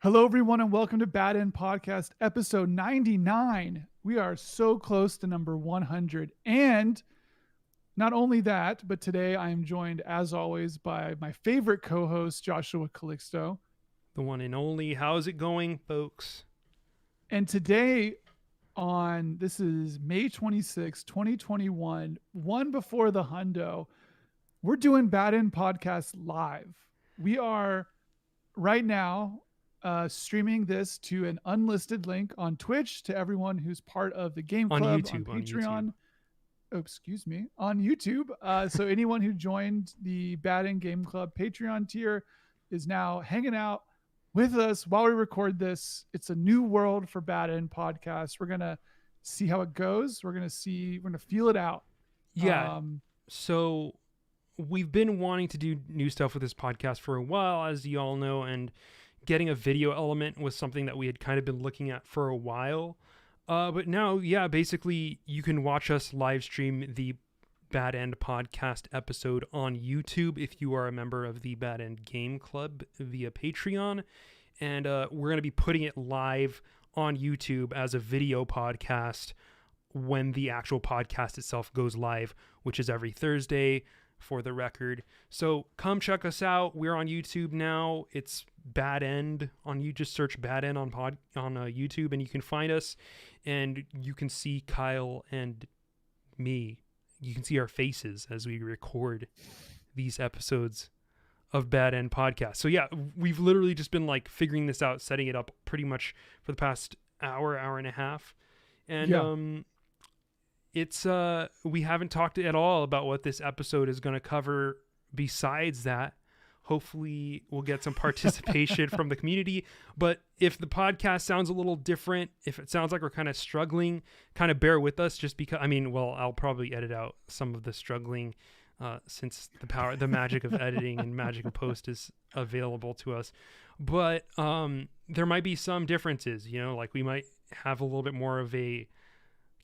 Hello, everyone, and welcome to Bad End Podcast, episode 99. We are so close to number 100. And not only that, but today I am joined, as always, by my favorite co host, Joshua Calixto. The one and only. How's it going, folks? And today, this is May 26, 2021, one before the Hundo, we're doing Bad End Podcast live. We are right now streaming this to an unlisted link on Twitch to everyone who's part of the Game On Club YouTube, on on Patreon. YouTube. Oh, excuse me, on YouTube. So anyone who joined the Bad End Game Club Patreon tier is now hanging out with us while we record this. It's a new world for Bad End Podcast. We're gonna see how it goes. We're gonna feel it out. Yeah. So we've been wanting to do new stuff with this podcast for a while, as you all know, and getting a video element was something that we had kind of been looking at for a while. But now, basically you can watch us live stream the Bad End Podcast episode on YouTube if you are a member of the Bad End Game Club via Patreon. And we're going to be putting it live on YouTube as a video podcast when the actual podcast itself goes live, which is every Thursday, for the record. So come check us out. We're on YouTube now. It's Bad End on you. Just search Bad End on YouTube, and you can find us. And you can see Kyle and me. You can see our faces as we record these episodes of Bad End Podcast. So yeah, we've literally just been like figuring this out, setting it up pretty much for the past hour and a half, and it's we haven't talked at all about what this episode is going to cover besides that. Hopefully we'll get some participation from the community, but if the podcast sounds a little different, if it sounds like we're kind of struggling, kind of bear with us, just because I'll probably edit out some of the struggling since the magic of editing and magic of post is available to us. But there might be some differences, like we might have a little bit more of a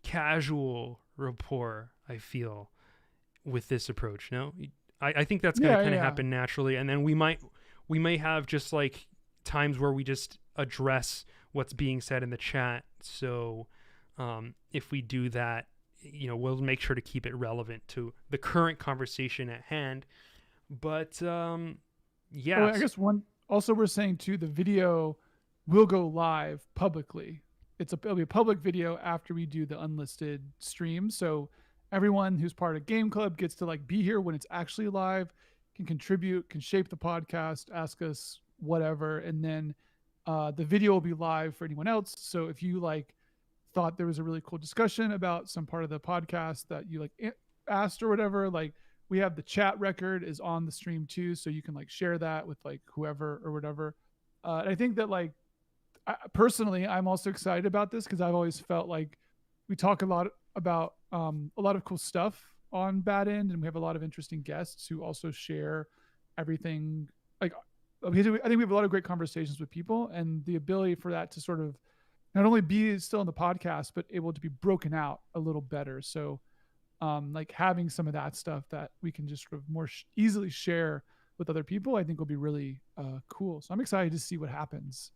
casual rapport, I feel, with this approach. I think that's going to kind of happen naturally, and then we may have just like times where we just address what's being said in the chat. So if we do that, we'll make sure to keep it relevant to the current conversation at hand. But I guess we're saying too, the video will go live publicly. It'll be a public video after we do the unlisted stream. So everyone who's part of Game Club gets to like be here when it's actually live, can contribute, can shape the podcast, ask us whatever. And then the video will be live for anyone else. So if you thought there was a really cool discussion about some part of the podcast that you asked or whatever, we have the chat record is on the stream too. So you can share that with whoever or whatever. I think that personally, I'm also excited about this because I've always felt like we talk a lot about a lot of cool stuff on Bad End, and we have a lot of interesting guests who also share everything. I think we have a lot of great conversations with people, and the ability for that to sort of not only be still in the podcast, but able to be broken out a little better. So having some of that stuff that we can just sort of more easily share with other people, I think will be really cool. So I'm excited to see what happens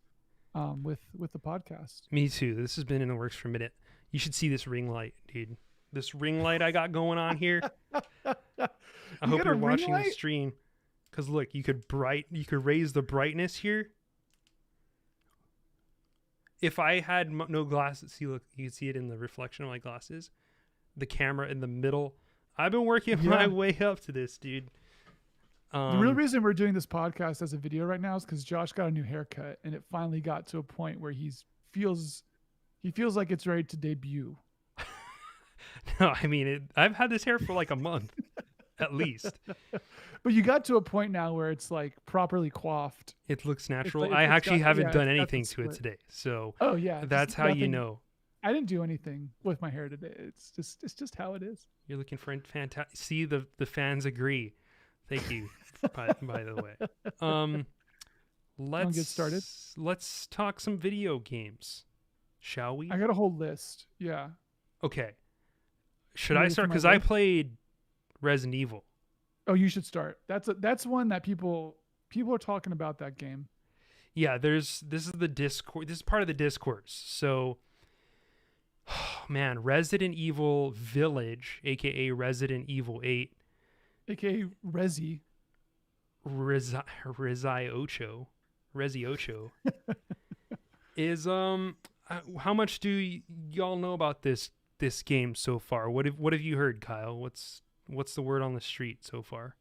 with the podcast. Me too. This has been in the works for a minute. You should see this ring light, dude. This ring light I got going on here. I hope you're watching the stream, because look, you could raise the brightness here. If I had no glasses, see, look, you can see it in the reflection of my glasses. The camera in the middle. I've been working my way up to this, dude. The real reason we're doing this podcast as a video right now is because Josh got a new haircut, and it finally got to a point where he feels like it's ready to debut. No, I've had this hair for like a month, at least. But you got to a point now where it's properly coiffed. It looks natural. I actually haven't done anything to it today, so that's how you know. I didn't do anything with my hair today. It's just how it is. You're looking for fantastic. See, the fans agree. Thank you, by the way. Let's get started. Let's talk some video games, shall we? I got a whole list. Yeah. Okay. Should I start? Because I played Resident Evil. Oh, you should start. That's one that people are talking about that game. Yeah, this is the Discord. This is part of the discourse. So, man, Resident Evil Village, aka Resident Evil 8, aka Resi. Resi Ocho, Resi Ocho is how much do y'all know about this game so far? What have you heard, Kyle? What's the word on the street so far?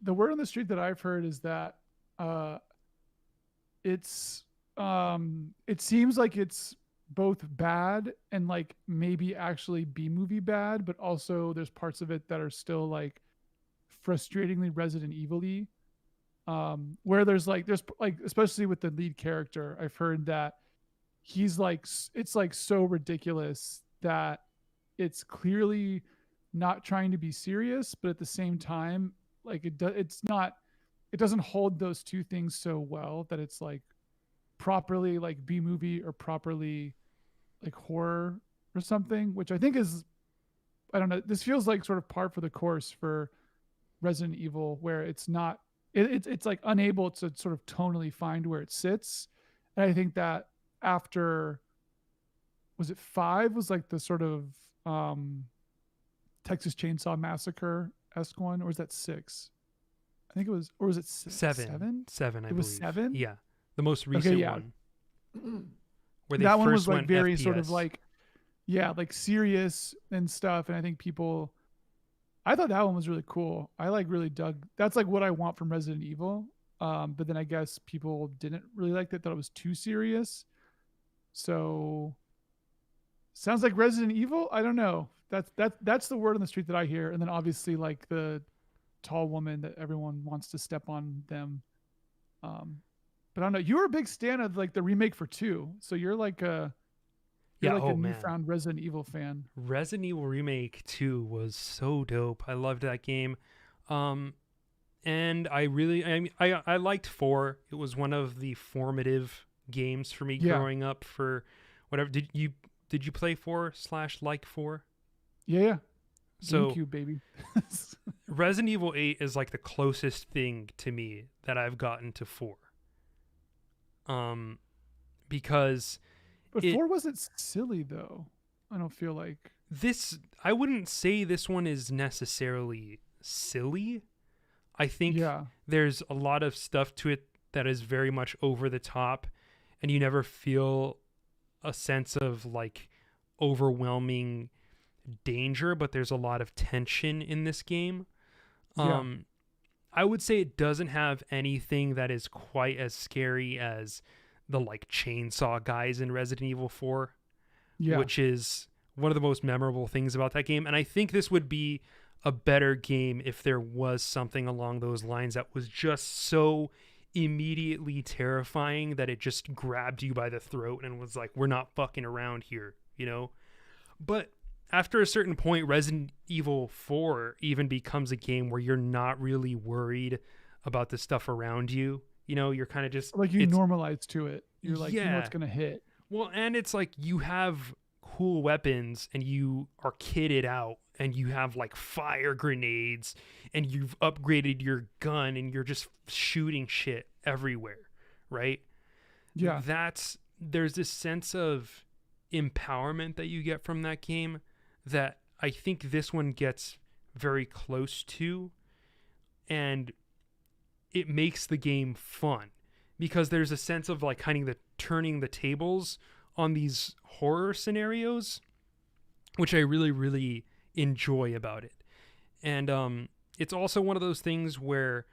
The word on the street that I've heard is that uh, it's it seems like it's both bad and like maybe actually B movie bad, but also there's parts of it that are still like frustratingly Resident Evil-y. Where there's like especially with the lead character, I've heard that he's like it's like so ridiculous that it's clearly not trying to be serious, but at the same time, like it's not, it doesn't hold those two things so well that it's like properly like B movie or properly like horror or something, which I think is, I don't know. This feels like sort of par for the course for Resident Evil, where it's not, it's like unable to sort of tonally find where it sits. And I think that after, was it five, was like the sort of Texas Chainsaw Massacre esque one, or was that six? I think it was, or was it seven? Seven, I It was believe. seven. Yeah, the most recent Okay, yeah. one where they That one first was like went very FPS. sort of like, yeah, like serious and stuff. And I think people, I thought that one was really cool. I like really dug. That's like what I want from Resident Evil. But then I guess people didn't really like that. Thought it was too serious. So sounds like Resident Evil. I don't know. That's the word on the street that I hear. And then obviously like the tall woman that everyone wants to step on them. But I don't know. You were a big stan of like the remake for two, so you're like a Yeah, a oh man, newfound Resident Evil fan. Resident Evil Remake 2 was so dope. I loved that game. Um, and I really, I mean, I liked 4. It was one of the formative games for me Yeah, growing up. For whatever, did you play 4 slash like 4? yeah, yeah. So GameCube baby. Resident Evil 8 is like the closest thing to me that I've gotten to 4. Um, because But it four wasn't silly though. I don't feel like. this I wouldn't say this one is necessarily silly. I think Yeah, there's a lot of stuff to it that is very much over the top, and you never feel a sense of like overwhelming danger, but there's a lot of tension in this game. yeah, Um I would say it doesn't have anything that is quite as scary as the like chainsaw guys in Resident Evil 4, yeah, which is one of the most memorable things about that game. And I think this would be a better game if there was something along those lines that was just so immediately terrifying that it just grabbed you by the throat and was like, we're not fucking around here, you know? But after a certain point, Resident Evil 4 even becomes a game where you're not really worried about the stuff around you. You know, you're kind of just like you it's, normalize to it. You're like, you know yeah. what's gonna hit. Well, and it's like you have cool weapons and you are kitted out and you have like fire grenades and you've upgraded your gun and you're just shooting shit everywhere, right? Yeah, There's this sense of empowerment that you get from that game that I think this one gets very close to, and it makes the game fun because there's a sense of like kind of the turning the tables on these horror scenarios, which I really, really enjoy about it. And it's also one of those things where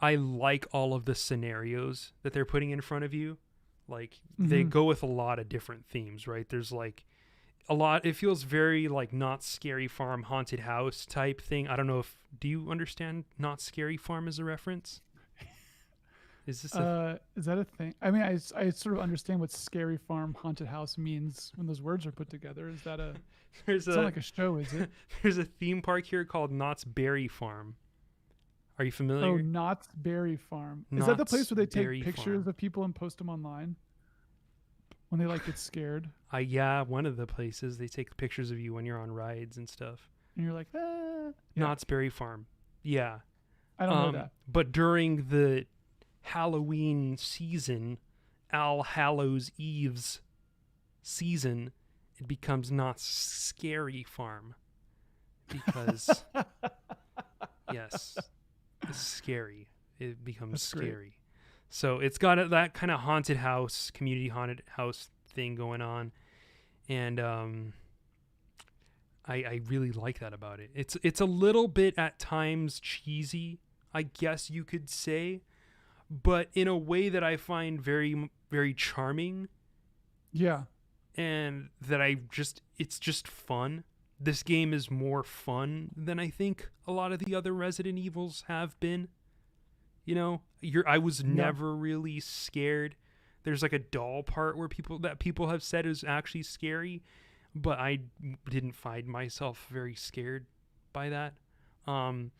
I like all of the scenarios that they're putting in front of you. Like they go with a lot of different themes, right? There's like a lot, it feels very like Not Scary Farm haunted house type thing. I don't know if, do you understand Not Scary Farm as a reference? Is this is that a thing? I mean, I sort of understand what scary farm haunted house means when those words are put together. Is that a, there's it's not like a show, is it? there's a theme park here called Knott's Berry Farm. Are you familiar? Oh, Knott's Berry Farm. Is that the Knott's place where they take Berry pictures Farm. of people and post them online when they like get scared? Yeah, one of the places they take pictures of you when you're on rides and stuff. And you're like, ah. Yeah, Knott's Berry Farm. Yeah. I don't know that. But during the Halloween season, All Hallows Eve's season, it becomes Not Scary Farm. Because, yes, it's scary. It becomes That's scary. great. So it's got that kind of haunted house, community haunted house thing going on. And I really like that about it. It's a little bit at times cheesy, I guess you could say, but in a way that I find very, very charming. Yeah. And that it's just fun. This game is more fun than I think a lot of the other Resident Evils have been. You know, I was never really scared. There's like a doll part where people have said is actually scary, but I didn't find myself very scared by that. And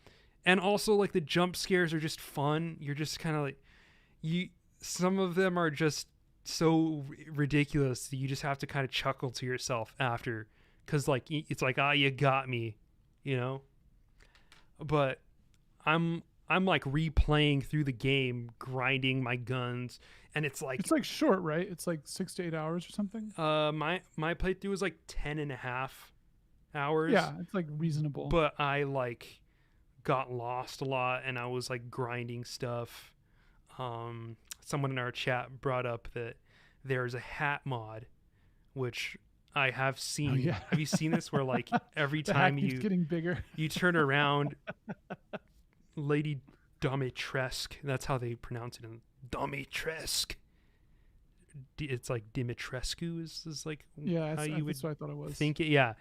also like the jump scares are just fun. You're just kind of like some of them are just so ridiculous that you just have to kind of chuckle to yourself after, because like it's like, you got me, you know. But I'm like replaying through the game, grinding my guns, and it's like short, right? It's like 6 to 8 hours or something. My playthrough was like 10.5 hours. Yeah, it's like reasonable. But I like got lost a lot, and I was like grinding stuff. Someone in our chat brought up that there's a hat mod, which I have seen. Oh, yeah. Have you seen this? Where like every the time hat keeps getting bigger, you turn around, Lady Dimitrescu, that's how they pronounce it, in Dimitrescu. It's like Dimitrescu is like how you would that's what I thought it was. think it. Yeah.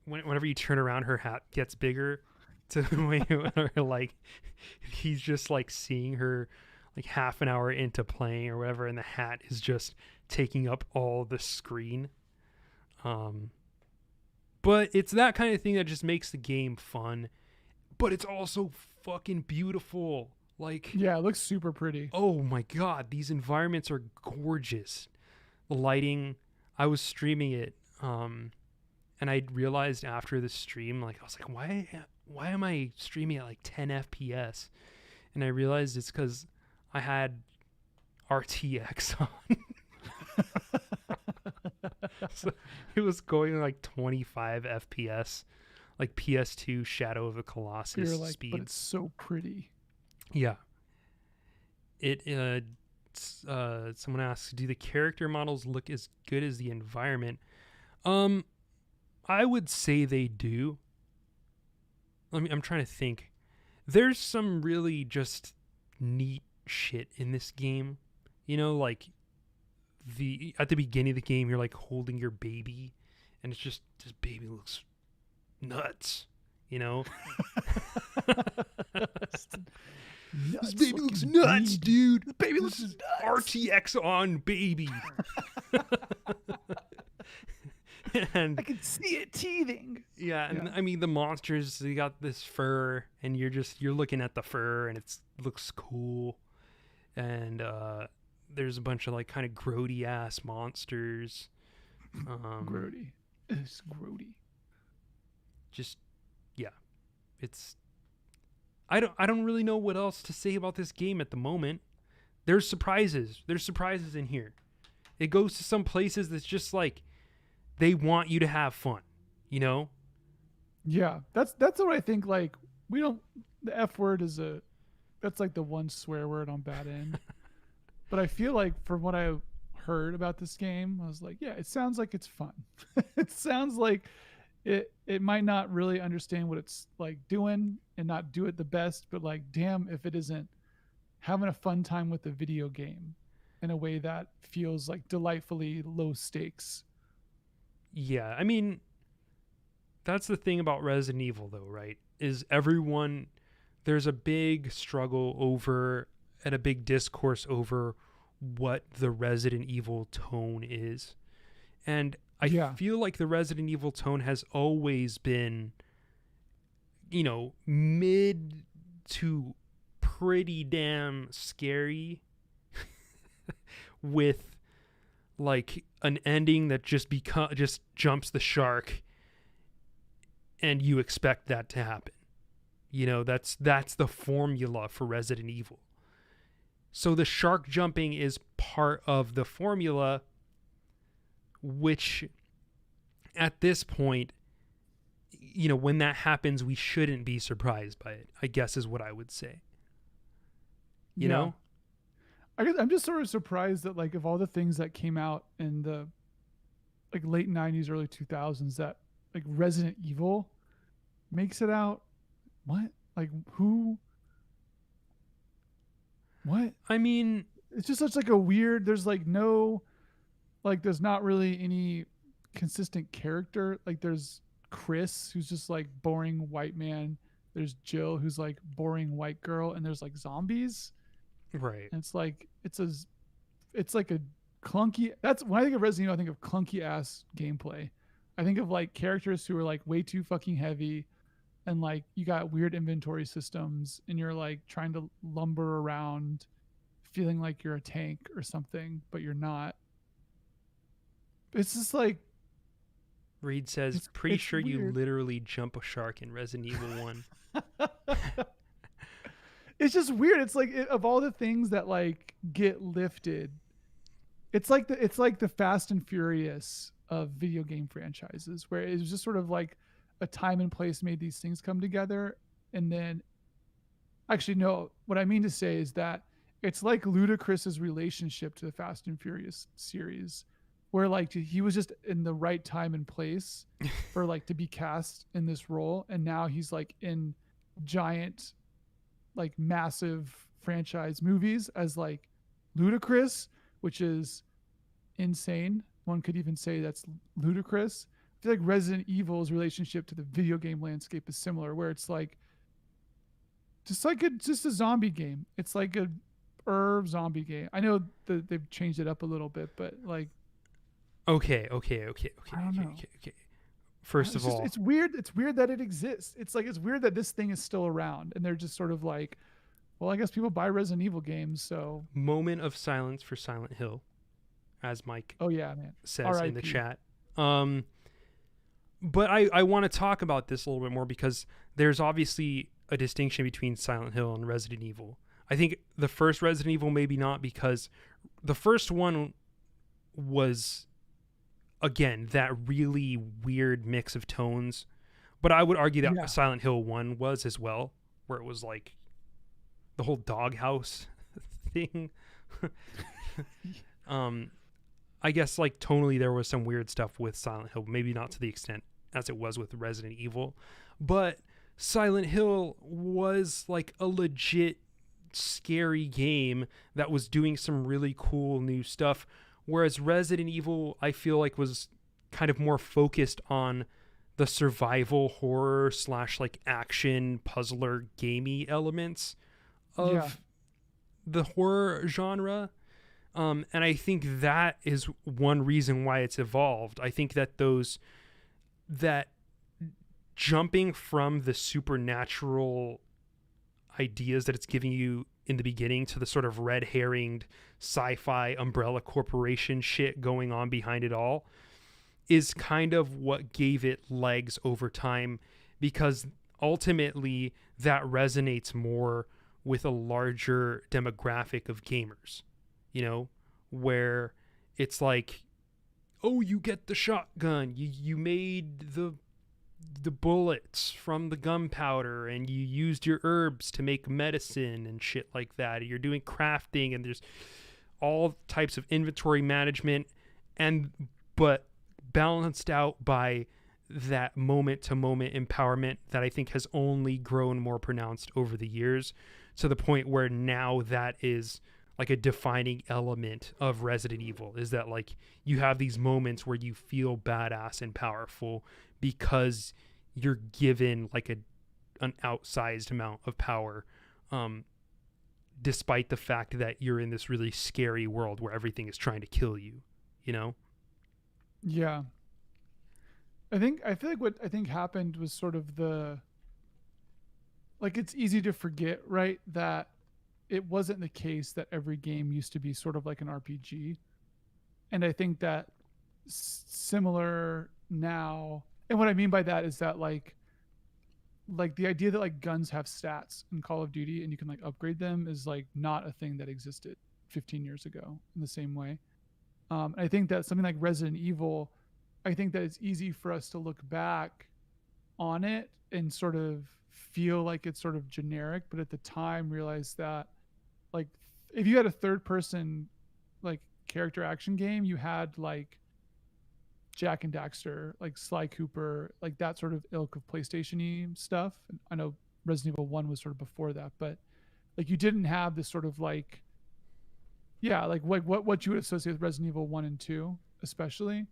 Whenever you turn around, her hat gets bigger to the way where like he's just like seeing her like half an hour into playing or whatever, and the hat is just taking up all the screen. But it's that kind of thing that just makes the game fun, but it's also fucking beautiful. Like, yeah, it looks super pretty. Oh my god, these environments are gorgeous. The lighting, I was streaming it, and I realized after the stream, like I was like, why am I streaming at like 10 FPS? And I realized it's because I had RTX on. So it was going like 25 FPS, like PS2 Shadow of the Colossus speeds. But it's so pretty. Yeah. Someone asks, do the character models look as good as the environment? I would say they do. I'm trying to think. There's some really just neat shit in this game. You know, like at the beginning of the game, you're like holding your baby, and it's just, this baby looks nuts, you know? This baby looks nuts, dude. The baby looks nuts. RTX on baby. And I can see it teething. Yeah, and I mean the monsters, they got this fur, and you're looking at the fur, and it looks cool. And there's a bunch of like kind of grody ass monsters. Grody. It's grody. Just yeah. It's I don't really know what else to say about this game at the moment. There's surprises. There's surprises in here. It goes to some places that's just like they want you to have fun, you know? Yeah. That's what I think. Like, the F word that's like the one swear word on bad end. But I feel like from what I heard about this game, I was like, yeah, it sounds like it's fun. It sounds like it might not really understand what it's like doing and not do it the best, but like, damn, if it isn't having a fun time with the video game in a way that feels like delightfully low stakes. Yeah, I mean, that's the thing about Resident Evil, though, right? Is there's a big struggle over and a big discourse over what the Resident Evil tone is. And I feel like the Resident Evil tone has always been, you know, mid to pretty damn scary with like an ending that just jumps the shark, and you expect that to happen. You know, that's the formula for Resident Evil. So the shark jumping is part of the formula, which at this point, when that happens, we shouldn't be surprised by it, I guess is what I would say. You Yeah. know? I guess I'm just sort of surprised that like of all the things that came out in the like late 90s, early 2000s, that like Resident Evil makes it out. What? Like who? What? I mean, It's just such like a weird. There's like no, like there's not really any consistent character. Like there's Chris, who's just like boring white man. There's Jill, who's like boring white girl, and there's like zombies. right. And it's like a clunky. That's when I think of Resident Evil, I think of clunky ass gameplay. I think of like characters who are like way too fucking heavy, and like you got weird inventory systems, and you're like trying to lumber around, feeling like you're a tank or something, but you're not. It's just like Reed says, pretty it's sure you weird. literally jump a shark in Resident Evil 1. It's just weird. It's like of all the things that like get lifted, it's like the Fast and Furious of video game franchises, where it was just sort of like a time and place made these things come together, and then actually no, what I mean to say is that it's like Ludacris's relationship to the Fast and Furious series, where like he was just in the right time and place for like to be cast in this role, and now he's like in giant, like massive franchise movies as like Ludacris, which is insane. One could even say that's ludicrous. I feel like Resident Evil's relationship to the video game landscape is similar, where it's like just a zombie game. It's like a zombie game. I know that they've changed it up a little bit, but like Okay. I don't know. First It's of just all, it's weird. It's weird that it exists. It's like it's weird that this thing is still around, and they're just sort of like, well, I guess people buy Resident Evil games, so moment of silence for Silent Hill, as Mike oh yeah, man. says in the R.I.P. chat. But I want to talk about this a little bit more because there's obviously a distinction between Silent Hill and Resident Evil. I think the first Resident Evil maybe not, because the first one was, again, that really weird mix of tones. But I would argue that Yeah, Silent Hill 1 was as well, where it was like the whole doghouse thing. um I guess like tonally there was some weird stuff with Silent Hill, maybe not to the extent as it was with Resident Evil, but Silent Hill was like a legit scary game that was doing some really cool new stuff, whereas Resident Evil I feel like was kind of more focused on the survival horror slash like action puzzler gamey elements yeah, of the horror genre. And I think that is one reason why it's evolved. I think that that jumping from the supernatural ideas that it's giving you in the beginning to the sort of red herringed sci-fi umbrella corporation shit going on behind it all is kind of what gave it legs over time, because ultimately that resonates more with a larger demographic of gamers, where it's like, oh, you get the shotgun, you made the bullets from the gunpowder, and you used your herbs to make medicine and shit like that. You're doing crafting, and there's all types of inventory management, but balanced out by that moment to moment empowerment that I think has only grown more pronounced over the years, to the point where now that is like a defining element of Resident Evil, is that like you have these moments where you feel badass and powerful because you're given like an outsized amount of power, despite the fact that you're in this really scary world where everything is trying to kill you, you know? yeah. I feel like what I think happened was sort of the like it's easy to forget, right, that it wasn't the case that every game used to be sort of like an RPG. And I think that similar now, and what I mean by that is that like the idea that like guns have stats in Call of Duty and you can like upgrade them is like not a thing that existed. 15 years ago in the same way. I think that something like Resident Evil, I think that it's easy for us to look back on it and sort of feel like it's sort of generic, but at the time realize that like if you had a third person like character action game, you had like Jack and Daxter, like Sly Cooper, like that sort of ilk of PlayStation-y stuff. And I know Resident Evil 1 was sort of before that, but like you didn't have this sort of like yeah, like what you would associate with Resident Evil 1 and 2 especially.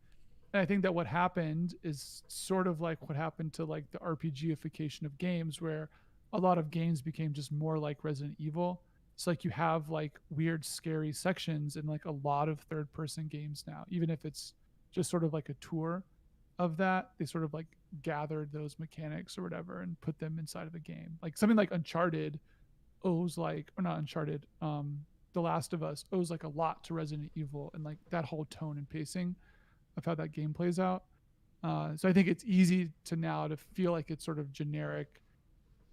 And I think that what happened is sort of like what happened to like the RPGification of games where a lot of games became just more like Resident Evil. It's like you have like weird scary sections in like a lot of third person games now, even if it's just sort of like a tour of that. They sort of like gathered those mechanics or whatever and put them inside of a game. Like something like Uncharted owes like or not Uncharted, The Last of Us owes like a lot to Resident Evil and like that whole tone and pacing of how that game plays out. So I think it's easy to now to feel like it's sort of generic,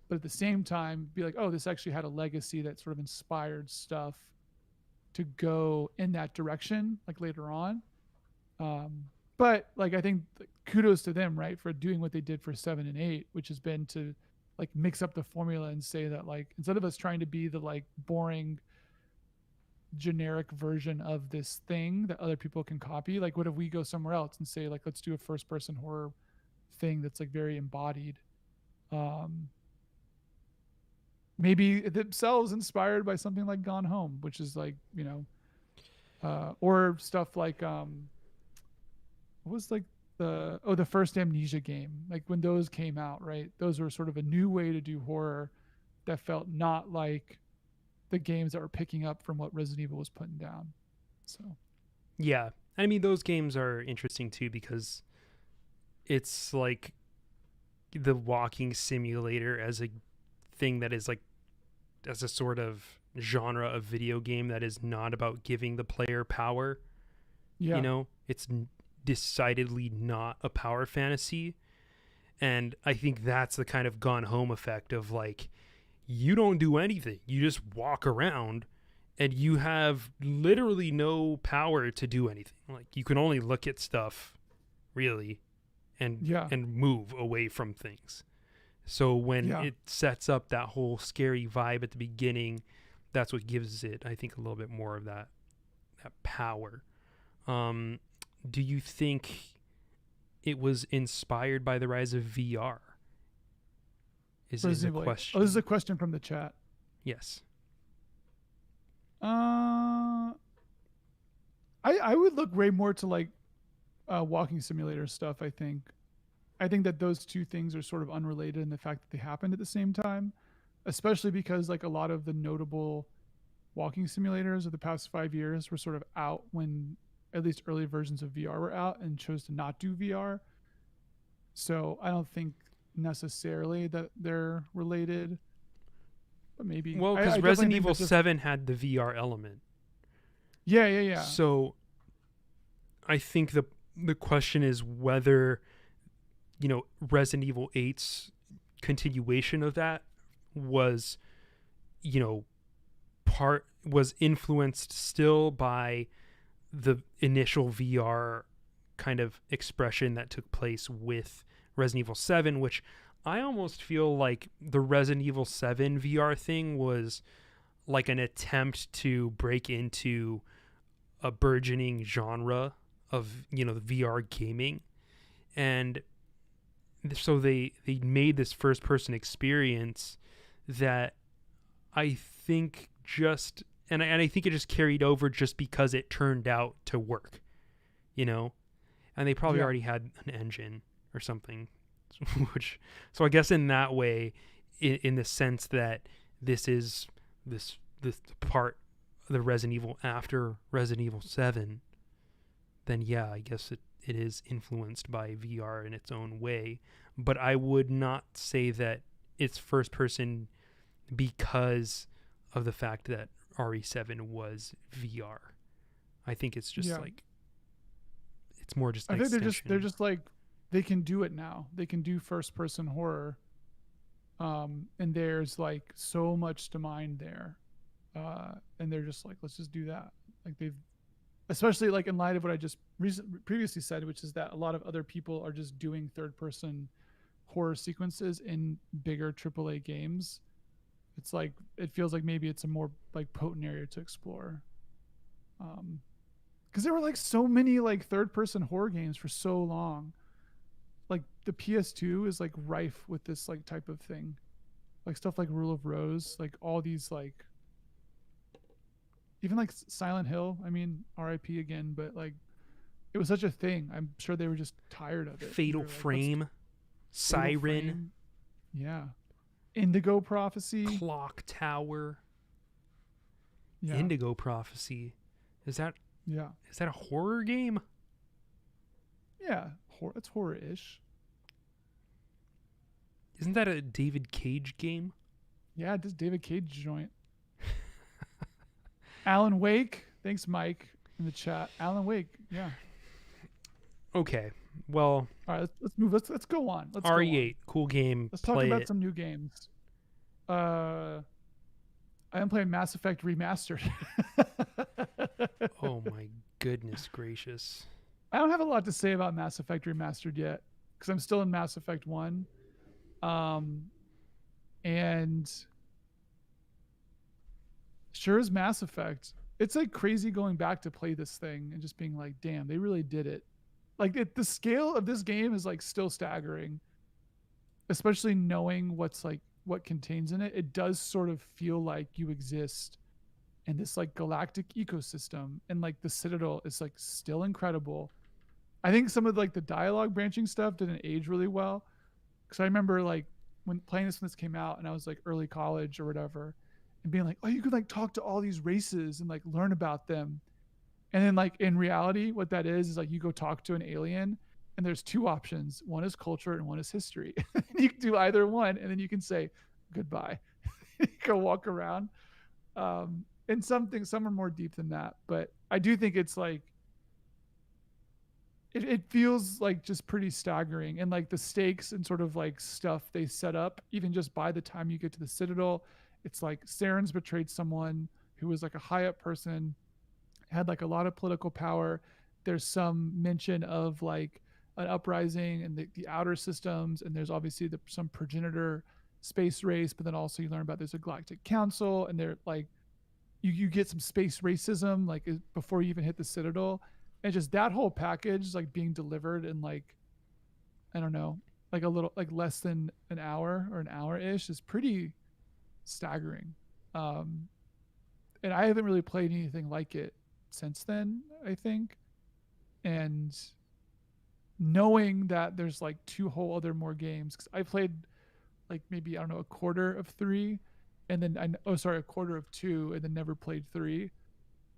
but at the same time be like, oh, this actually had a legacy that sort of inspired stuff to go in that direction like later on. But like I think kudos to them, right, for doing what they did for 7 and 8, which has been to like mix up the formula and say that like instead of us trying to be the like boring generic version of this thing that other people can copy, like what if we go somewhere else and say like let's do a first person horror thing that's like very embodied, maybe themselves inspired by something like Gone Home, which is like or stuff like what was like the first Amnesia game, like when those came out, right, those were sort of a new way to do horror that felt not like the games that were picking up from what Resident Evil was putting down. So Yeah. I mean, those games are interesting too because it's like the walking simulator as a thing that is like as a sort of genre of video game that is not about giving the player power. yeah, It's decidedly not a power fantasy. And I think that's the kind of Gone Home effect of like, you don't do anything. You just walk around and you have literally no power to do anything. Like you can only look at stuff really yeah, and move away from things. So when yeah. it sets up that whole scary vibe at the beginning, that's what gives it, I think, a little bit more of that power. Do you think it was inspired by the rise of VR? Is the question. Oh, this is a question from the chat. Yes. I would look way more to like walking simulator stuff. I think that those two things are sort of unrelated in the fact that they happened at the same time, especially because like a lot of the notable walking simulators of the past 5 years were sort of out when at least early versions of VR were out and chose to not do VR. So I don't think necessarily that they're related, but maybe. Well, because Resident Evil 7 had the VR element. Yeah. So I think the question is whether Resident Evil 8's continuation of that was was influenced still by the initial VR kind of expression that took place with Resident Evil 7, which I almost feel like the Resident Evil 7 VR thing was like an attempt to break into a burgeoning genre of VR gaming. And so they made this first person experience that I think and I think it just carried over just because it turned out to work, and they probably already had an engine or something, so I guess in that way, in the sense that this is this part of the Resident Evil after Resident Evil 7, then yeah, I guess it is influenced by VR in its own way, but I would not say that it's first person because of the fact that RE7 was VR. I think it's just like it's more just. I think they're just like they can do it now. They can do first person horror, and there's like so much to mine there, and they're just like, let's just do that. Like they've, especially like in light of what I just previously said, which is that a lot of other people are just doing third person horror sequences in bigger AAA games. It's like it feels like maybe it's a more like potent area to explore. Because there were like so many like third person horror games for so long. Like the PS2 is like rife with this like type of thing, like stuff like Rule of Rose, like all these like even like Silent Hill. I mean, R.I.P. again, but like it was such a thing. I'm sure they were just tired of it. Fatal like, Frame, Siren, Frame. Yeah, Indigo Prophecy, Clock Tower. yeah. Indigo Prophecy. Is that a horror game? Yeah, it's horror-ish. Isn't that a David Cage game? Yeah, this David Cage joint. Alan Wake. Thanks, Mike, in the chat. Alan Wake. Yeah. Okay. Well. All right. Let's move. Let's go on. Let's RE8. Cool game. Let's talk about some new games. I am playing Mass Effect Remastered. Oh my goodness gracious. I don't have a lot to say about Mass Effect Remastered yet because I'm still in Mass Effect 1. And sure as Mass Effect, it's like crazy going back to play this thing and just being like, damn, they really did it. Like the scale of this game is like still staggering, especially knowing what contains in it. It does sort of feel like you exist in this like galactic ecosystem, and like the Citadel is like still incredible. I think some of like the dialogue branching stuff didn't age really well, because I remember like when playing this when this came out and I was like early college or whatever, and being like, oh, you could like talk to all these races and like learn about them. And then like in reality, what that is like you go talk to an alien and there's two options. One is culture and one is history. You can do either one and then you can say goodbye. You go walk around. And some are more deep than that. But I do think it's like it feels like just pretty staggering, and like the stakes and sort of like stuff they set up, even just by the time you get to the Citadel, it's like Saren's betrayed someone who was like a high up person, had like a lot of political power. There's some mention of like an uprising and the outer systems, and there's obviously some progenitor space race, but then also you learn about there's a galactic council, and they're like you get some space racism like before you even hit the Citadel. And just that whole package like being delivered in like, I don't know, like a little like less than an hour or an hour-ish is pretty staggering. And I haven't really played anything like it since then, I think. And knowing that there's like two whole other more games, because I played like maybe, I don't know, a quarter of 3, and then a quarter of 2, and then never played 3.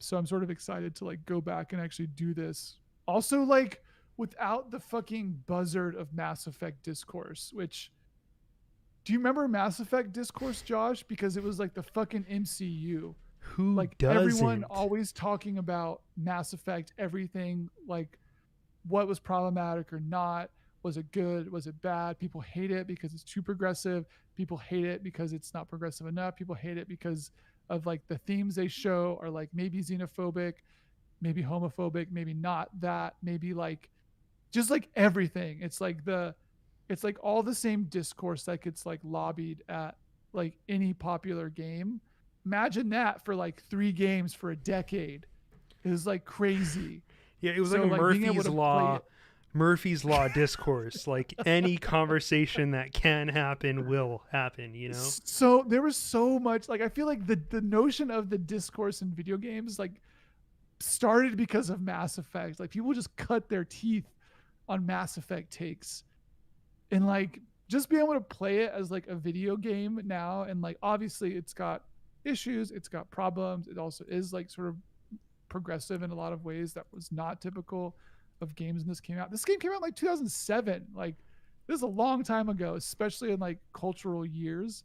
So I'm sort of excited to like go back and actually do this. Also, like without the fucking buzzard of Mass Effect discourse, which, do you remember Mass Effect discourse, Josh? Because it was like the fucking MCU. Who like doesn't? Everyone always talking about Mass Effect, everything, like what was problematic or not. Was it good? Was it bad? People hate it because it's too progressive. People hate it because it's not progressive enough. People hate it because of like the themes they show are like maybe xenophobic, maybe homophobic, maybe not that, maybe like just like everything. It's like all the same discourse that gets like lobbied at like any popular game. Imagine that for like 3 games for a decade. It was like crazy. Yeah, it was so, like Murphy's Law discourse. Like any conversation that can happen will happen, you know? So there was so much, like I feel like the notion of the discourse in video games like started because of Mass Effect. Like people just cut their teeth on Mass Effect takes. And like just being able to play it as like a video game now, and like obviously it's got issues, it's got problems. It also is like sort of progressive in a lot of ways that was not typical of games when this came out. This game came out in like 2007. Like this is a long time ago, especially in like cultural years.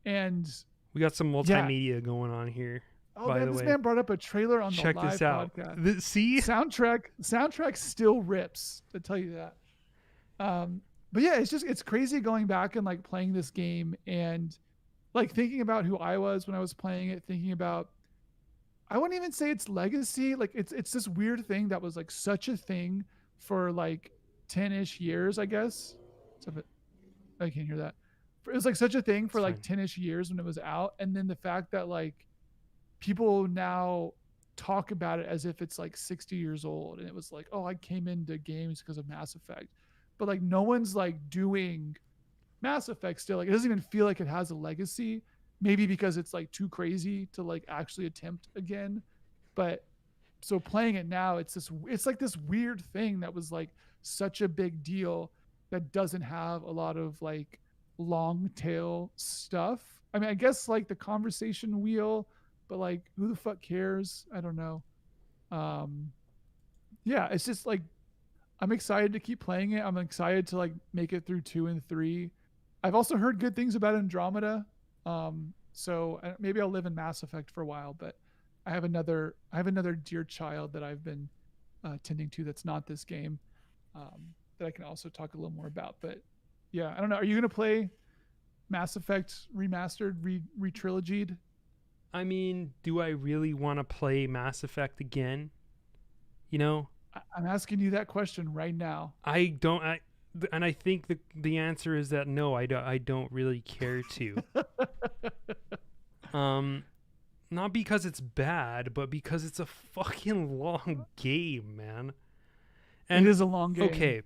And we got some multimedia going on here. Oh man, this man brought up a trailer on the live podcast. See, soundtrack still rips. To tell you that. But yeah, it's crazy going back and like playing this game, and like thinking about who I was when I was playing it, thinking about, I wouldn't even say it's legacy. Like it's this weird thing that was like such a thing for like 10-ish years, I guess. So I can't hear that. It was like such a thing It's for like fine. 10-ish years when it was out. And then the fact that like people now talk about it as if it's like 60 years old. And it was like, oh, I came into games because of Mass Effect. But like no one's like doing Mass Effect still. Like it doesn't even feel like it has a legacy. Maybe because it's like too crazy to like actually attempt again. But so playing it now, it's like this weird thing that was like such a big deal that doesn't have a lot of like long tail stuff. I mean, I guess like the conversation wheel, but like who the fuck cares? I don't know. Um yeah, it's just like I'm excited to keep playing it. I'm excited to like make it through 2 and 3. I've also heard good things about Andromeda. So maybe I'll live in Mass Effect for a while, but I have another dear child that I've been tending to that's not this game, that I can also talk a little more about. But yeah, I don't know. Are you gonna play Mass Effect remastered, re-trilogied? I mean, do I really want to play Mass Effect again? You know, I'm asking you that question right now. I don't. And I think the answer is that no, I don't really care to. Um, Not because it's bad, but because it's a fucking long game, man. It And is a long game. okay,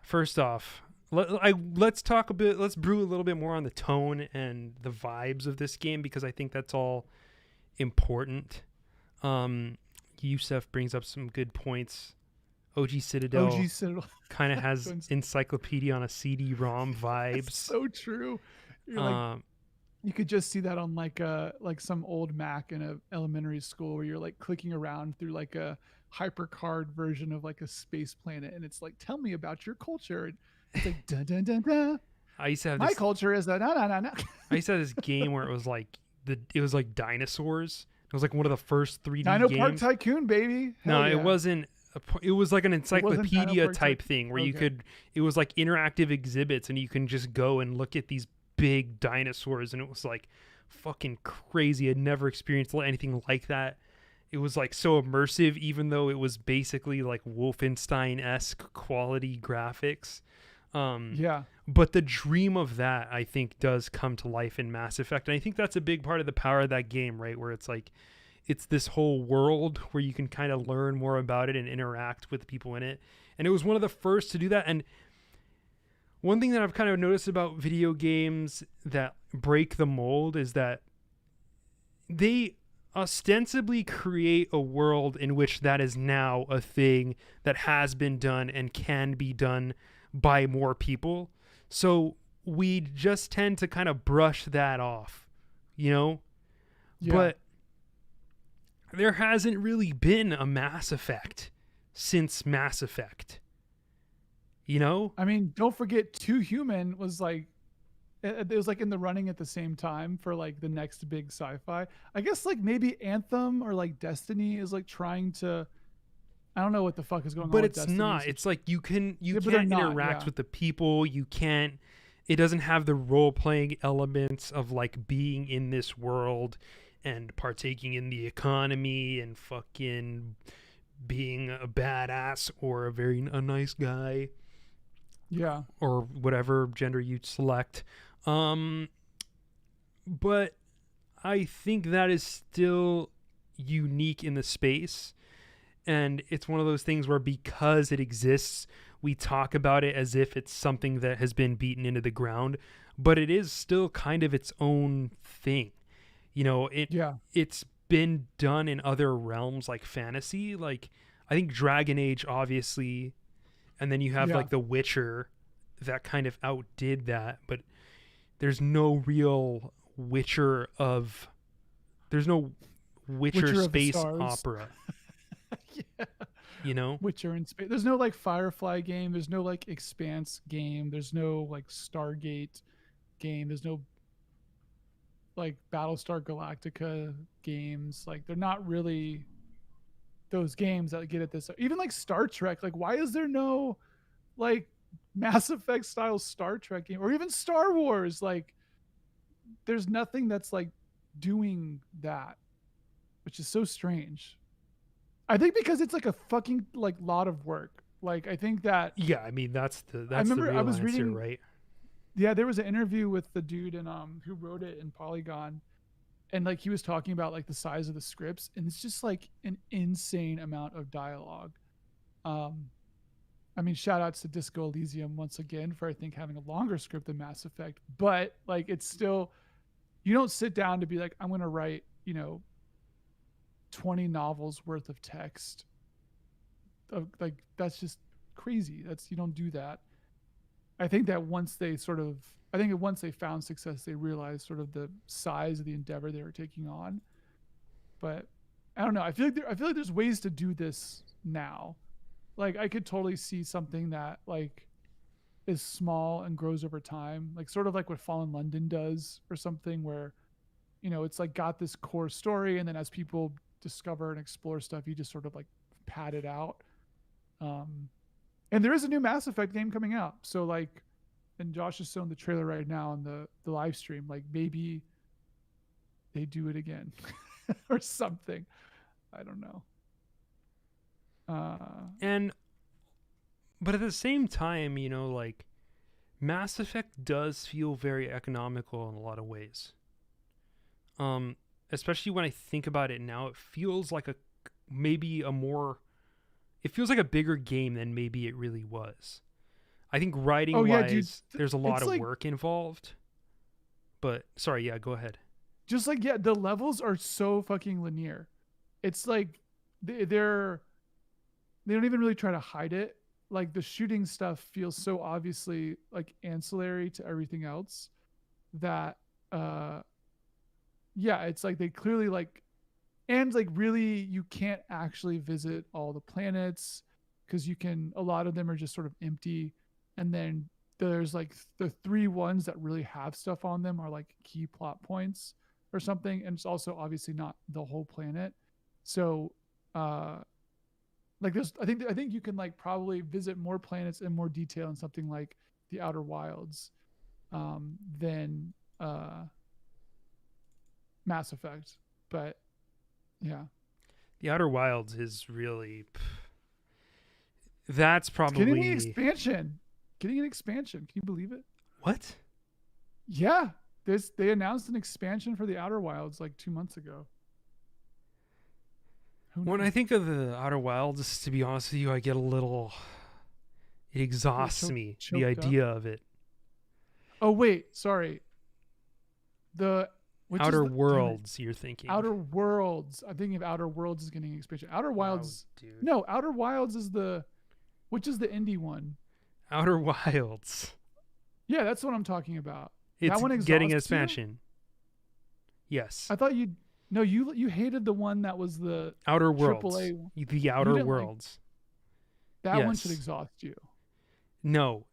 first off, let's talk a bit. Let's brew a little bit more on the tone and the vibes of this game because I think that's all important. Um, Yusef brings up some good points. OG OG Citadel Citadel. kind of has encyclopedia on a CD-ROM vibes. So true. You're like, Um, you could just see that on like some old Mac in a elementary school where you're like clicking around through like a hypercard version of like a space planet, and it's like, tell me about your culture. And it's like dun dun dun dun. I used to have My this. culture is that no no no no. I used to have this game where it was like it was like dinosaurs. It was like one of the first 3D Dino Park games. Tycoon, baby. Hell No, it yeah. wasn't. It was like an It wasn't Dino encyclopedia Park type Tycoon. thing where you Okay. could. It was like interactive exhibits, and you can just go and look at these big dinosaurs, and it was like fucking crazy. I'd never experienced anything like that. It was like so immersive, even though it was basically like Wolfenstein-esque quality graphics. Um, Yeah. but the dream of that, I think, does come to life in Mass Effect, and I think that's a big part of the power of that game, right? Where it's like, it's this whole world where you can kind of learn more about it and interact with the people in it. And it was one of the first to do that. And one thing that I've kind of noticed about video games that break the mold is that they ostensibly create a world in which that is now a thing that has been done and can be done by more people. So we just tend to kind of brush that off, you know? Yeah. But there hasn't really been a Mass Effect since Mass Effect. You know? I mean, don't forget, Two Human was like, it was like in the running at the same time for like the next big sci-fi. I guess like maybe Anthem or like Destiny is like trying to. I don't know what the fuck is going on But with it's Destiny. not. It's like you Yeah, but they're can't not, interact yeah. with the people. You can't. It doesn't have the role playing elements of like being in this world and partaking in the economy and fucking being a badass or a nice guy Yeah. or whatever gender you select. But I think that is still unique in the space. And it's one of those things where because it exists, we talk about it as if it's something that has been beaten into the ground, but it is still kind of its own thing. You know, Yeah. it's been done in other realms like fantasy, like I think Dragon Age obviously, and then you have Yeah. like The Witcher that kind of outdid that, but there's no real there's no Witcher Witcher of the space Stars. opera, Yeah. you know? Witcher in space. There's no like Firefly game. There's no like Expanse game. There's no like Stargate game. There's no like Battlestar Galactica games. Like they're not really those games that get at this. Even like Star Trek. Like why is there no like Mass Effect style Star Trek game or even Star Wars? Like there's nothing that's like doing that, which is so strange. I think because it's like a fucking like lot of work. Like I think that Yeah, I mean I that's the remember I real was answer, reading. right? Yeah, there was an interview with the dude and who wrote it in Polygon, and like he was talking about like the size of the scripts, and it's just like an insane amount of dialogue. Um, I mean, shout outs to Disco Elysium once again for I think having a longer script than Mass Effect, but like it's still you don't sit down to be like I'm going to write 20 novels worth of text. Like that's just crazy. That's you don't do that. I think that once they sort of I think that once they found success, they realized sort of the size of the endeavor they were taking on. But I don't know. I feel like there's ways to do this now. Like I could totally see something that like is small and grows over time, like sort of like what Fallen London does or something where it's like got this core story and then as people discover and explore stuff, you just sort of like pad it out. Um and there is a new Mass Effect game coming out. So like and Josh is showing the trailer right now on the live stream. Like maybe they do it again or something. I don't know. And but at the same time, like Mass Effect does feel very economical in a lot of ways. Especially when I think about it now, it feels like it feels like a bigger game than maybe it really was. I think Oh writing yeah, dude. wise, there's a lot It's of like work involved. But sorry, yeah, go ahead. just like yeah, the levels are so fucking linear. It's like they're they don't even really try to hide it. Like the shooting stuff feels so obviously like ancillary to everything else that yeah, it's like they clearly like and like really you can't actually visit all the planets because you can a lot of them are just sort of empty and then there's like the three ones that really have stuff on them are like key plot points or something and it's also obviously not the whole planet so uh like there's I think you can like probably visit more planets in more detail in something like the Outer Wilds than Mass Effect but yeah. The Outer Wilds is really that's It's getting the probably expansion. Getting an expansion. Can you believe it? what? Yeah. They announced an expansion for the Outer Wilds like 2 months ago. Who When knew? I think of the Outer Wilds, to be honest with you, I get a little it You get exhausts me, the choked up. idea of it. Oh wait, sorry. The which is Outer the damn it. Worlds, you're thinking. Outer Worlds. I'm thinking of Outer Worlds is getting an expansion. Outer No, Wilds. dude. No, Outer Wilds is the which is the indie one. Outer Wilds. Yeah, that's what I'm talking about. It's That one getting an exhausts you? expansion. Yes. I thought you no, you hated the one that was the Outer Worlds. AAA one. The You Outer didn't like Worlds. that one should Yes. exhaust you. No.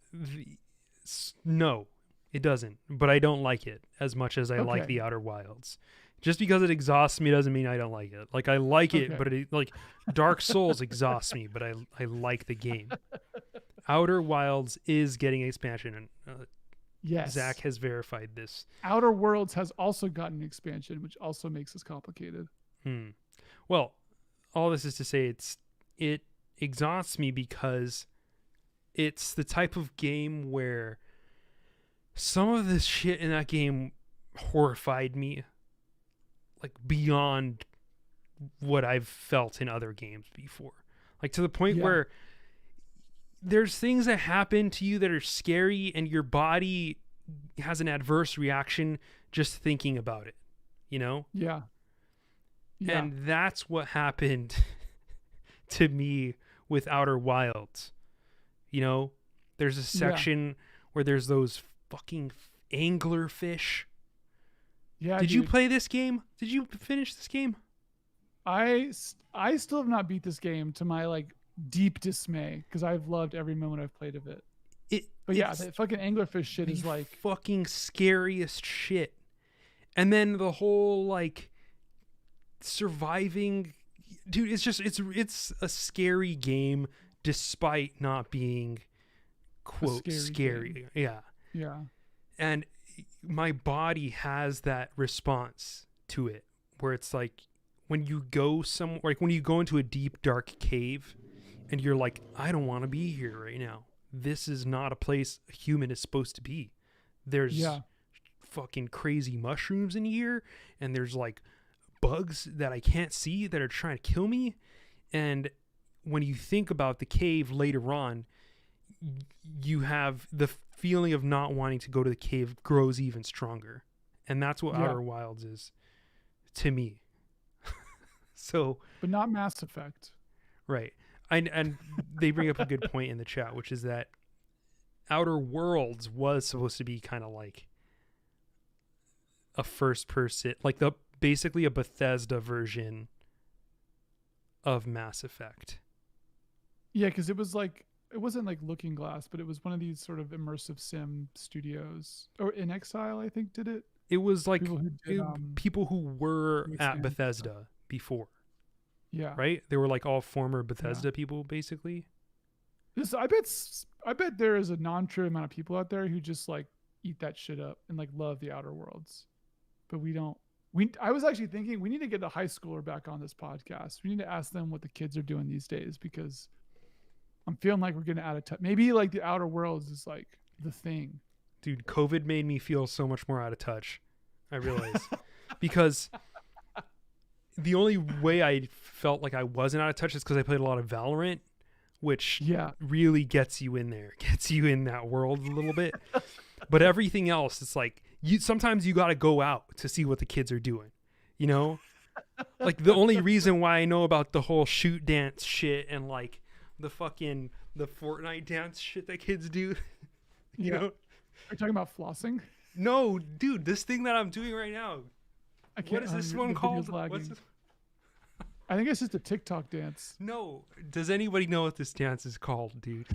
No, it doesn't. But I don't like it as much as I like Okay. the Outer Wilds. Just because it exhausts me doesn't mean I don't like it. Like I like it, Okay. but it like Dark Souls exhausts me, but I like the game. Outer Wilds is getting an expansion, and Yes. Zach has verified this. Outer Worlds has also gotten an expansion, which also makes this complicated. Well, all this is to say it exhausts me because it's the type of game where some of the shit in that game horrified me like beyond what I've felt in other games before. Like to the point Yeah. where there's things that happen to you that are scary and your body has an adverse reaction just thinking about it, you know? Yeah. Yeah. And that's what happened to me with Outer Wilds. You know, there's a section where there's those fucking anglerfish. Yeah. Did you dude. play this game? Did you finish this game? I still have not beat this game to my like deep dismay because I've loved every moment I've played of it. But yeah, It's the fucking anglerfish shit is the like fucking scariest shit. And then the whole like surviving, dude, it's a scary game despite not being quote scary scary. game. Yeah. yeah. And my body has that response to it where it's like when you go somewhere, like when you go into a deep dark cave and you're like, I don't want to be here right now. This is not a place a human is supposed to be. There's Yeah. fucking crazy mushrooms in here, and there's like bugs that I can't see that are trying to kill me. And when you think about the cave later on, you have the feeling of not wanting to go to the cave grows even stronger. And that's what Yeah. Outer Wilds is to me. So, But not Mass Effect. right. And they bring up a good point in the chat, which is that Outer Worlds was supposed to be kind of like a first person, like the basically a Bethesda version of Mass Effect. Yeah, because it was like, it wasn't like Looking Glass, but it was one of these sort of immersive sim studios. Or In Exile, I think, did it. It was like People who did, people who were Wasteland at and Bethesda before, yeah. right? They were like all former Bethesda people, basically. This, I bet there is a non-trivial amount of people out there who just like eat that shit up and like love the Outer Worlds. But we don't. I was actually thinking we need to get a high schooler back on this podcast. We need to ask them what the kids are doing these days, because I'm feeling like we're getting out of touch. Maybe like the Outer Worlds is like the thing. Dude, COVID made me feel so much more out of touch. I realize because the only way I felt like I wasn't out of touch is because I played a lot of Valorant, which Yeah. really gets you in there, gets you in that world a little bit. But everything else, it's like sometimes you got to go out to see what the kids are doing, you know? Like the only reason why I know about the whole shoot dance shit and like the Fortnite dance shit that kids do, you know? Are you talking about flossing? No, dude, this thing that I'm doing right now. I can't. What is this one the video's called? lagging. What's this? I think it's just a TikTok dance. No. Does anybody know what this dance is called, dude?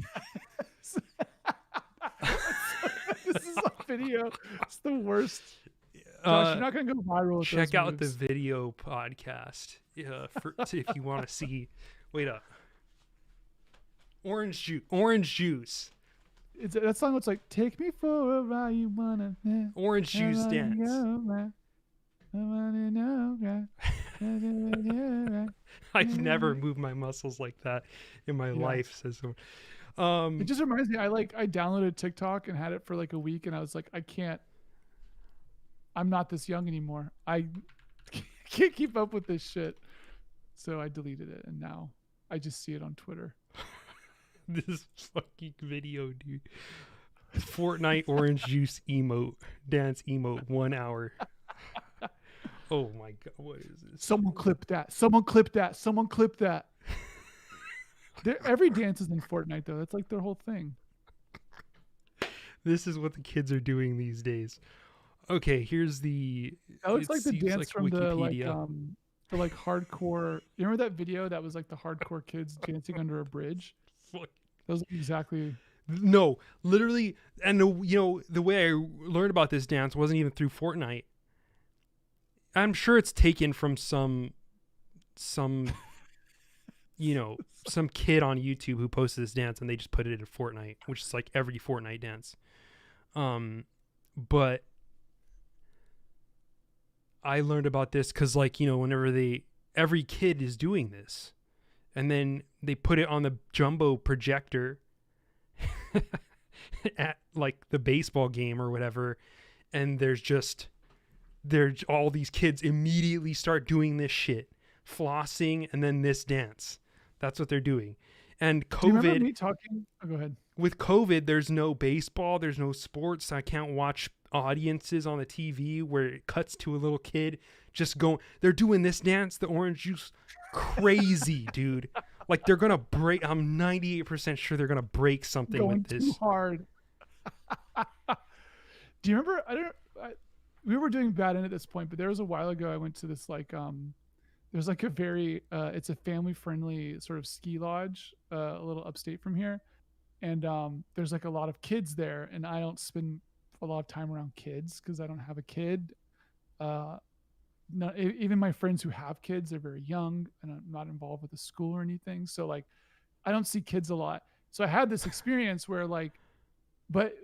This is a video. It's the worst. Josh, you're not gonna go viral with Check those out the moves. video podcast if you want to see. Wait up. Orange juice. It's that song. It's like "Take me for a ride, you wanna." Orange juice dance. I've never moved my muscles like that in my life, says someone. It just reminds me. I downloaded TikTok and had it for like a week, and I was like, I can't. I'm not this young anymore. I can't keep up with this shit. So I deleted it, and now I just see it on Twitter. This fucking video, dude. Fortnite orange juice dance emote 1 hour. Oh my god, what is this? Someone clip that. Someone clip that. Someone clip that. Every dance is in Fortnite though. That's like their whole thing. This is what the kids are doing these days. Okay, here's the. That looks like the dance like from Wikipedia. the hardcore. You remember that video that was like the hardcore kids dancing under a bridge? Fuck. That was exactly. No, literally, and the way I learned about this dance wasn't even through Fortnite. I'm sure it's taken from some some kid on YouTube who posted this dance and they just put it in Fortnite, which is like every Fortnite dance. But I learned about this because whenever every kid is doing this, and then they put it on the jumbo projector at like the baseball game or whatever, and there's all these kids immediately start doing this shit, flossing, and then this dance. That's what they're doing. And Do you remember COVID, me talking? Oh, go ahead. with COVID, there's no baseball, there's no sports. I can't watch audiences on the TV where it cuts to a little kid just going. They're doing this dance, the orange juice, crazy, dude. Like they're gonna break. I'm 98% sure they're gonna break something Going with this. too hard. Do you remember? We were doing bad end at this point, but there was a while ago I went to this there's like a very it's a family friendly sort of ski lodge a little upstate from here, and there's like a lot of kids there, and I don't spend a lot of time around kids because I don't have a kid. Even my friends who have kids, they're very young, and I'm not involved with the school or anything, so like I don't see kids a lot. So I had this experience where like But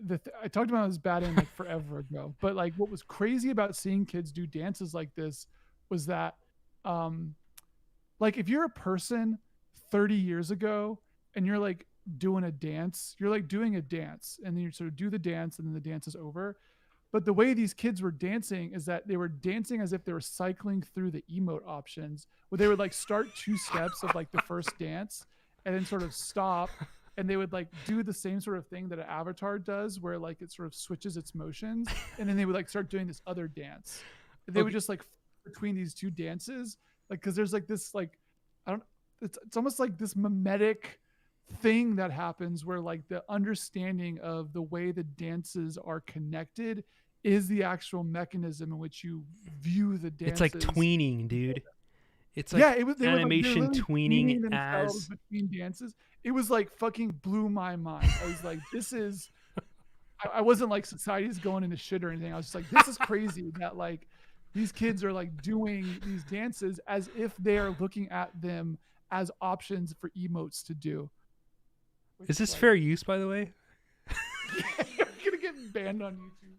I talked about this bad end like forever ago. But like what was crazy about seeing kids do dances like this was that um like if you're a person 30 years ago and you're like doing a dance, you're like doing a dance and then you sort of do the dance and then the dance is over. But the way these kids were dancing is that they were dancing as if they were cycling through the emote options, where they would like start two steps of like the first dance and then sort of stop. And they would like do the same sort of thing that an avatar does, where like it sort of switches its motions. And then they would like start doing this other dance. And they would just like between these two dances, like, cause there's like this, like, I don't, it's almost like this mimetic thing that happens where like the understanding of the way the dances are connected is the actual mechanism in which you view the dances. It's like tweening, dude. It's like yeah, it was they animation were like, tweening themselves as between dances. It was like fucking blew my mind. I was like, this is. I wasn't like society's going into shit or anything. I was just like, this is crazy that like these kids are like doing these dances as if they are looking at them as options for emotes to do. Is this like, fair use, by the way? You're gonna get banned on YouTube.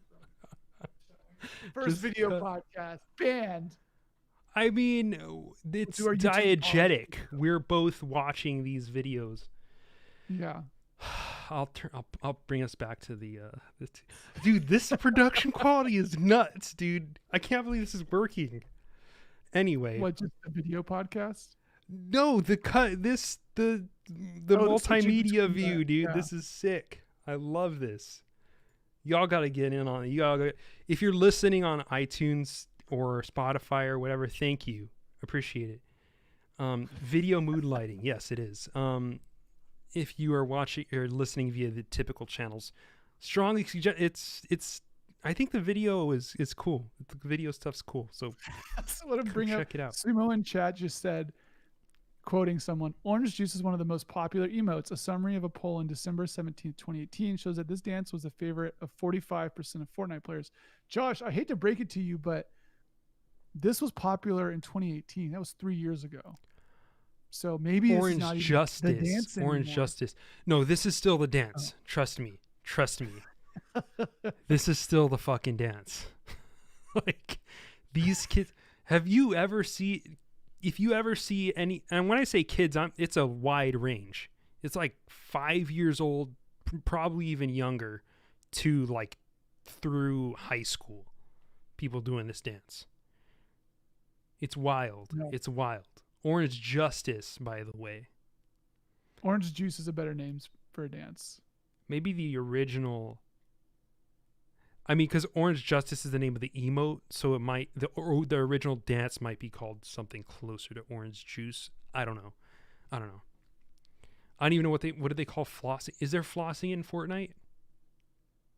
First video podcast banned. I mean, it's diegetic. We're both watching these videos. Yeah. I'll bring us back to the dude. This production quality is nuts, dude. I can't believe this is working. Anyway, what, just the video podcast? No, the multimedia view, dude. Yeah. This is sick. I love this. Y'all gotta get in on it. If you're listening on iTunes or Spotify or whatever, thank you. Appreciate it. Video mood lighting. Yes, it is. If you are watching or listening via the typical channels, strongly suggest it's I think the video is cool. The video stuff's cool. So check it out. Sumo in chat just said, quoting someone, "Orange juice is one of the most popular emotes. A summary of a poll on December 17th, 2018 shows that this dance was a favorite of 45% of Fortnite players." Josh, I hate to break it to you, but this was popular in 2018. That was 3 years ago. So maybe Orange Justice. The dance Orange anymore. Justice. No, this is still the dance. Oh. Trust me. This is still the fucking dance. Like, these kids. Have you ever seen? If you ever see any, and when I say kids, it's a wide range. It's like 5 years old, probably even younger, to like through high school. People doing this dance. It's wild. No. It's wild. Orange Justice, by the way. Orange Juice is a better name for a dance. Maybe the original. I mean, because Orange Justice is the name of the emote, so it might the original dance might be called something closer to Orange Juice. I don't know. I don't even know what do they call flossing? Is there flossing in Fortnite?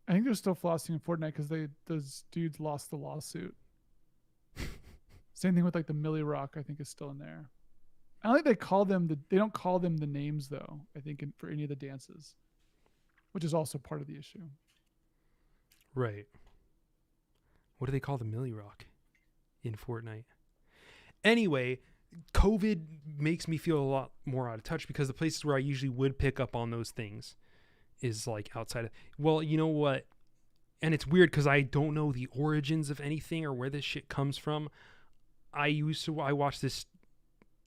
I think they're still flossing in Fortnite because those dudes lost the lawsuit. Same thing with like the Millie Rock. I think is still in there. I don't think they don't call them the names though. I think for any of the dances, which is also part of the issue. Right. What do they call the Millie Rock in Fortnite? Anyway, COVID makes me feel a lot more out of touch because the places where I usually would pick up on those things is like outside of. Well, you know what? And it's weird because I don't know the origins of anything or where this shit comes from. I watched this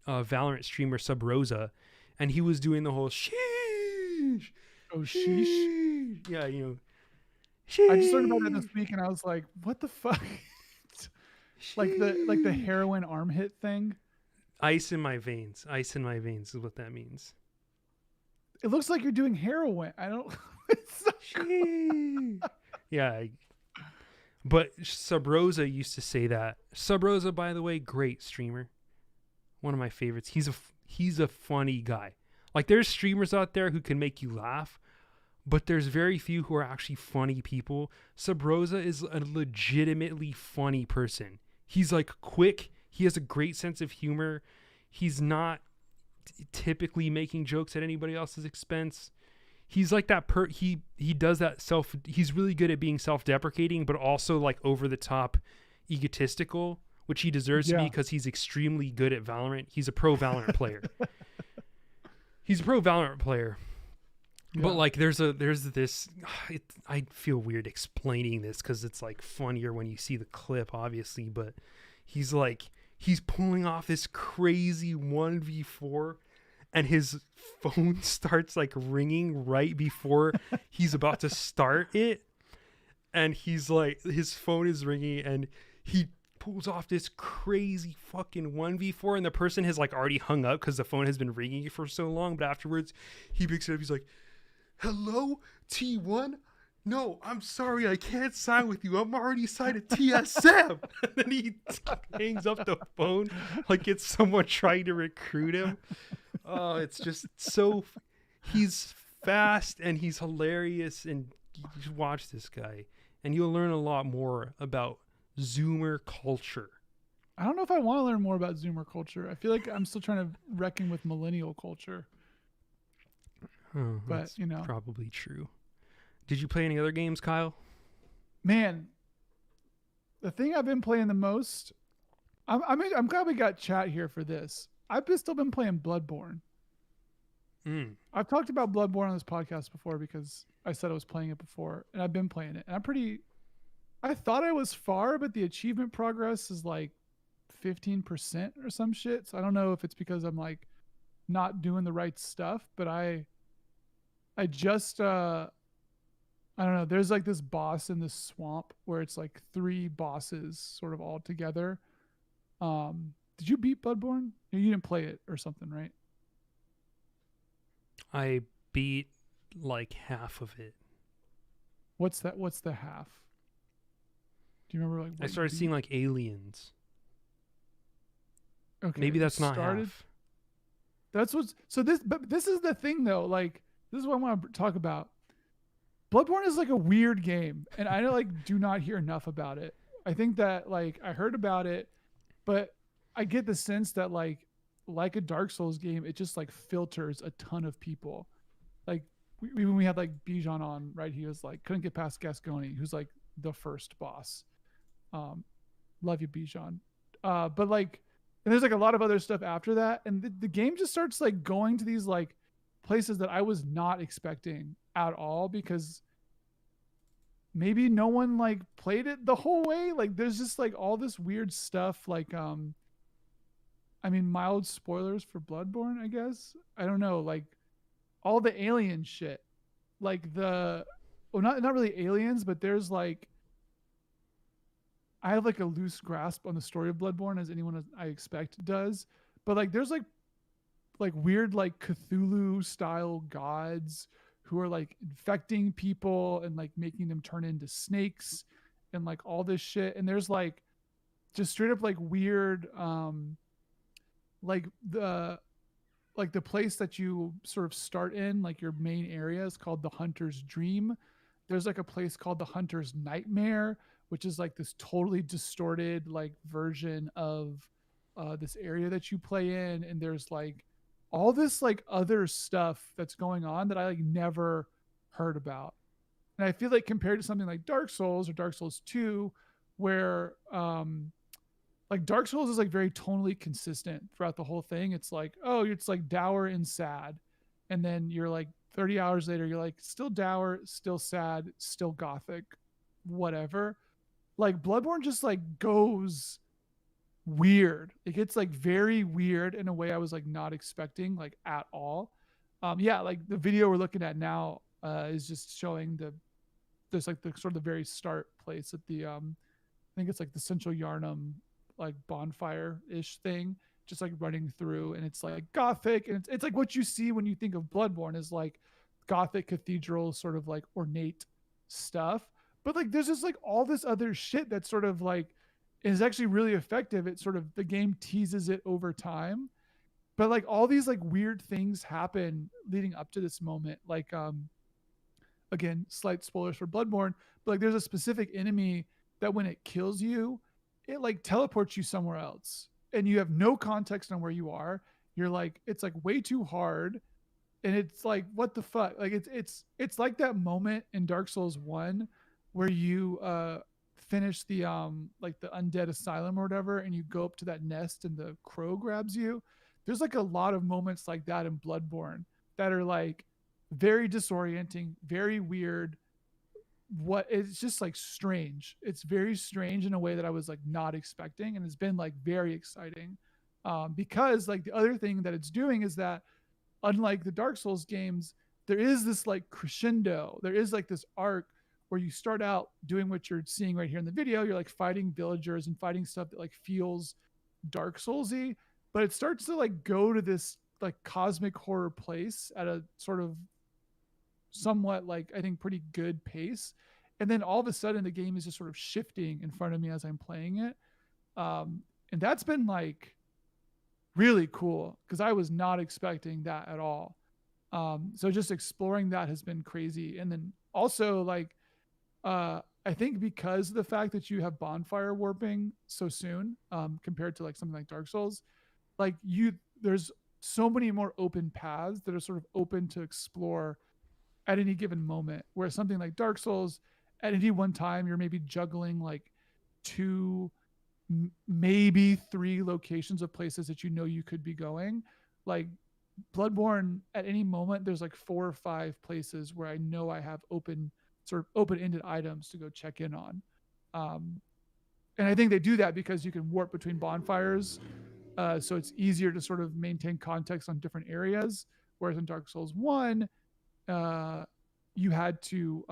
Valorant streamer Sub Rosa, and he was doing the whole sheesh. Oh, sheesh. Yeah, you know. Sheesh. I just learned about that this week, and I was like, "What the fuck?" like the heroin arm hit thing. Ice in my veins is what that means. It looks like you're doing heroin. I don't. It's so cool. Yeah. But Sub Rosa used to say that. Sub Rosa, by the way, great streamer. One of my favorites. He's a funny guy. Like, there's streamers out there who can make you laugh, but there's very few who are actually funny people. Sub Rosa is a legitimately funny person. He's like quick. He has a great sense of humor. He's not typically making jokes at anybody else's expense. He's like that he does that he's really good at being self-deprecating, but also like over the top egotistical, which he deserves to be because he's extremely good at Valorant. He's a pro Valorant player. But Yeah. like there's this I feel weird explaining this cuz it's like funnier when you see the clip obviously, but he's like he's pulling off this crazy 1v4 and his phone starts like ringing right before he's about to start it, and he's like his phone is ringing and he pulls off this crazy fucking 1v4 and the person has like already hung up cuz the phone has been ringing for so long, but afterwards he picks it up, he's like, "Hello, T1? No, I'm sorry, I can't sign with you. I'm already signed at TSM." And then he hangs up the phone like it's someone trying to recruit him. Oh, it's just so. He's fast and he's hilarious, and you should watch this guy, and you'll learn a lot more about Zoomer culture. I don't know if I want to learn more about Zoomer culture. I feel like I'm still trying to reckon with millennial culture. Oh, But that's probably true. Did you play any other games, Kyle? man, the thing I've been playing the most, I'm glad we got chat here for this. Still been playing Bloodborne. Mm. I've talked about Bloodborne on this podcast before because I said I was playing it before, and I've been playing it. And I thought I was far, but the achievement progress is like 15% or some shit. So I don't know if it's because I'm like not doing the right stuff, but I just I don't know. There's like this boss in this swamp where it's like three bosses sort of all together. Did you beat Bloodborne? No, you didn't play it or something, right? I beat like half of it. What's that? What's the half? Do you remember like I what you started beat? seeing like aliens. Okay, Maybe that's not started. half. That's what's so this. But this is the thing though. Like this is what I want to talk about. Bloodborne is like a weird game, and I like do not hear enough about it. I think that like I heard about it, but I get the sense that like a Dark Souls game, it just like filters a ton of people. Like when we had like Bijan on, right? He was like couldn't get past Gasconi, who's like the first boss. Um, Love you, Bijan. But like, and there's like a lot of other stuff after that, and the game just starts like going to these like places that I was not expecting at all because maybe no one like played it the whole way. Like there's just like all this weird stuff like I mean mild spoilers for Bloodborne, I guess. I don't know, like all the alien shit. Like the well not really aliens, but there's like I have like a loose grasp on the story of Bloodborne as anyone I expect does. But like there's like weird like Cthulhu style gods who are like infecting people and like making them turn into snakes and like all this shit. And there's like just straight up like weird like the place that you sort of start in, like your main area is called the Hunter's Dream. There's like a place called the Hunter's Nightmare, which is like this totally distorted like version of this area that you play in. And there's like all this like other stuff that's going on that I like never heard about. And I feel like compared to something like Dark Souls or Dark Souls 2, where like Dark Souls is like very tonally consistent throughout the whole thing. It's like, oh, it's like dour and sad. And then you're like 30 hours later, you're like still dour, still sad, still gothic, whatever. Like Bloodborne just like goes weird. It gets like very weird in a way I was like not expecting like at all. Yeah, like the video we're looking at now is just showing there's like the sort of the very start place at the I think it's like the Central Yarnum like bonfire ish thing, just like running through, and it's like gothic, and it's like what you see when you think of Bloodborne is like gothic cathedral sort of like ornate stuff. But like there's just like all this other shit that sort of like is actually really effective. It sort of the game teases it over time. But like all these like weird things happen leading up to this moment. Like again, slight spoilers for Bloodborne, but like there's a specific enemy that when it kills you, it like teleports you somewhere else. And you have no context on where you are. You're like, it's like way too hard. And it's like, what the fuck? Like it's like that moment in Dark Souls 1 where you finish the like the undead asylum or whatever, and you go up to that nest and the crow grabs you. There's like a lot of moments like that in Bloodborne that are like very disorienting, very weird. What it's just like strange. It's very strange in a way that I was like not expecting, and it's been like very exciting. Because like the other thing that it's doing is that unlike the Dark Souls games, there is this like crescendo. There is like this arc where you start out doing what you're seeing right here in the video. You're like fighting villagers and fighting stuff that like feels Dark Soulsy, but it starts to like go to this like cosmic horror place at a sort of somewhat like I think pretty good pace. And then all of a sudden the game is just sort of shifting in front of me as I'm playing it. And that's been like really cool because I was not expecting that at all. So just exploring that has been crazy. And then also like I think because of the fact that you have bonfire warping so soon, compared to like something like Dark Souls, like there's so many more open paths that are sort of open to explore at any given moment. Whereas something like Dark Souls, at any one time, you're maybe juggling like two, maybe three locations of places that you know you could be going. Like Bloodborne, at any moment, there's like 4 or 5 places where I know I have sort of open-ended items to go check in on. Um, and I think they do that because you can warp between bonfires, so it's easier to sort of maintain context on different areas. Whereas in Dark Souls One, uh, you had to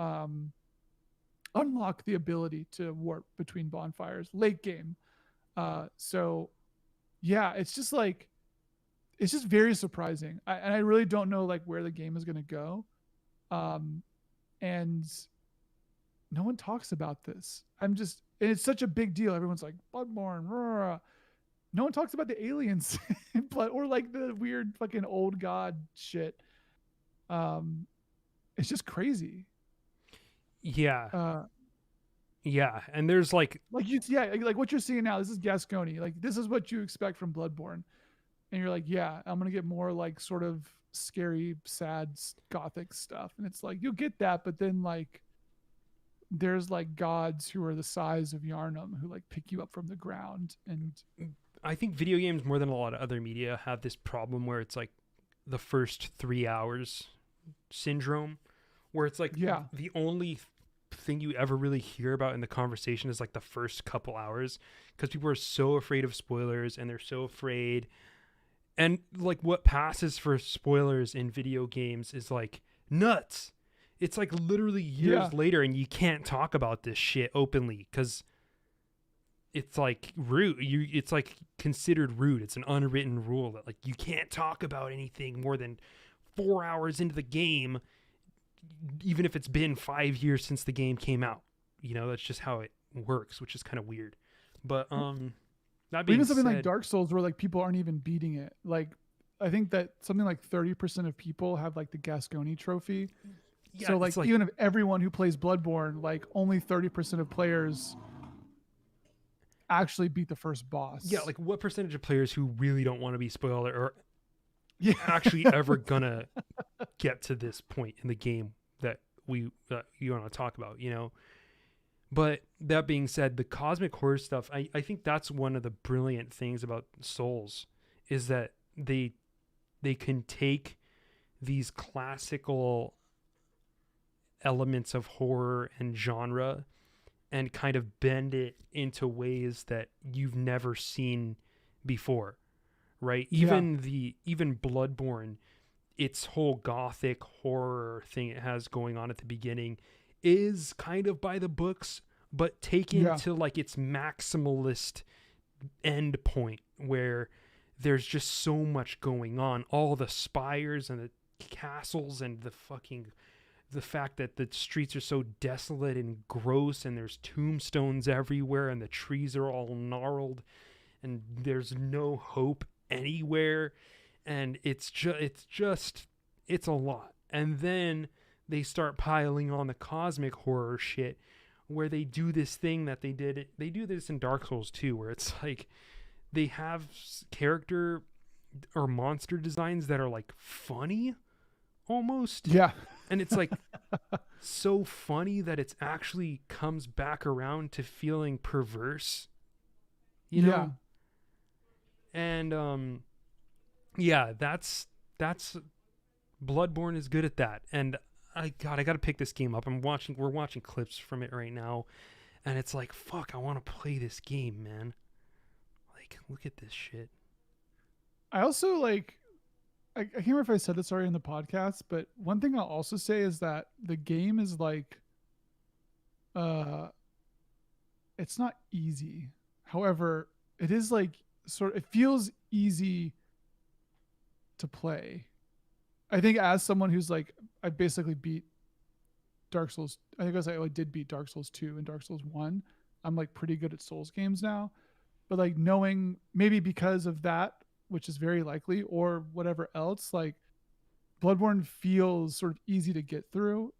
unlock the ability to warp between bonfires late game. So yeah, it's just like it's just very surprising, and I really don't know like where the game is going to go. Um, and no one talks about this. And it's such a big deal. Everyone's like Bloodborne. Rah. No one talks about the aliens, or like the weird fucking old god shit. Um, it's just crazy. Yeah. Uh, Yeah. And there's like, like what you're seeing now. This is Gascony. Like this is what you expect from Bloodborne, and you're like, yeah, I'm gonna get more like sort of scary, sad, gothic stuff, and it's like you'll get that, but then like there's like gods who are the size of Yarnum who like pick you up from the ground. And I think video games more than a lot of other media have this problem where it's like the first 3 hours syndrome, where it's like yeah, the only thing you ever really hear about in the conversation is like the first couple hours, because people are so afraid of spoilers and they're so afraid. And like what passes for spoilers in video games is like nuts. It's like literally years later and you can't talk about this shit openly because it's like rude. It's like considered rude. It's an unwritten rule that like you can't talk about anything more than 4 hours into the game, even if it's been 5 years since the game came out. You know, that's just how it works, which is kind of weird. But that being even something said, like Dark Souls where like people aren't even beating it. Like I think that something like 30% of people have like the Gascony trophy. yeah, So like even if everyone who plays Bloodborne, like only 30% of players actually beat the first boss. yeah, like what percentage of players who really don't want to be spoiled are yeah, actually ever gonna get to this point in the game that you want to talk about, you know? But that being said, the cosmic horror stuff, I think that's one of the brilliant things about Souls is that they can take these classical elements of horror and genre and kind of bend it into ways that you've never seen before, right? Even Bloodborne, its whole gothic horror thing it has going on at the beginning is kind of by the books, but taken to like its maximalist end point where there's just so much going on. All the spires and the castles and the fact that the streets are so desolate and gross and there's tombstones everywhere and the trees are all gnarled and there's no hope anywhere. And it's a lot. And then they start piling on the cosmic horror shit where they do this thing that they do this in Dark Souls too, where it's like they have character or monster designs that are like funny almost. Yeah. And it's like so funny that it's actually comes back around to feeling perverse, you know? And yeah, that's Bloodborne is good at that, and I gotta pick this game up. We're watching clips from it right now, and it's like, fuck, I want to play this game, man. Like, look at this shit. I also like I can't remember if I said this already in the podcast, but one thing I'll also say is that the game is like uh it's not easy. However, it is like it feels easy to play. I think as someone who's like I basically beat Dark Souls. I think I did beat Dark Souls 2 and Dark Souls 1. I'm like pretty good at Souls games now. But like knowing maybe because of that, which is very likely, or whatever else, like Bloodborne feels sort of easy to get through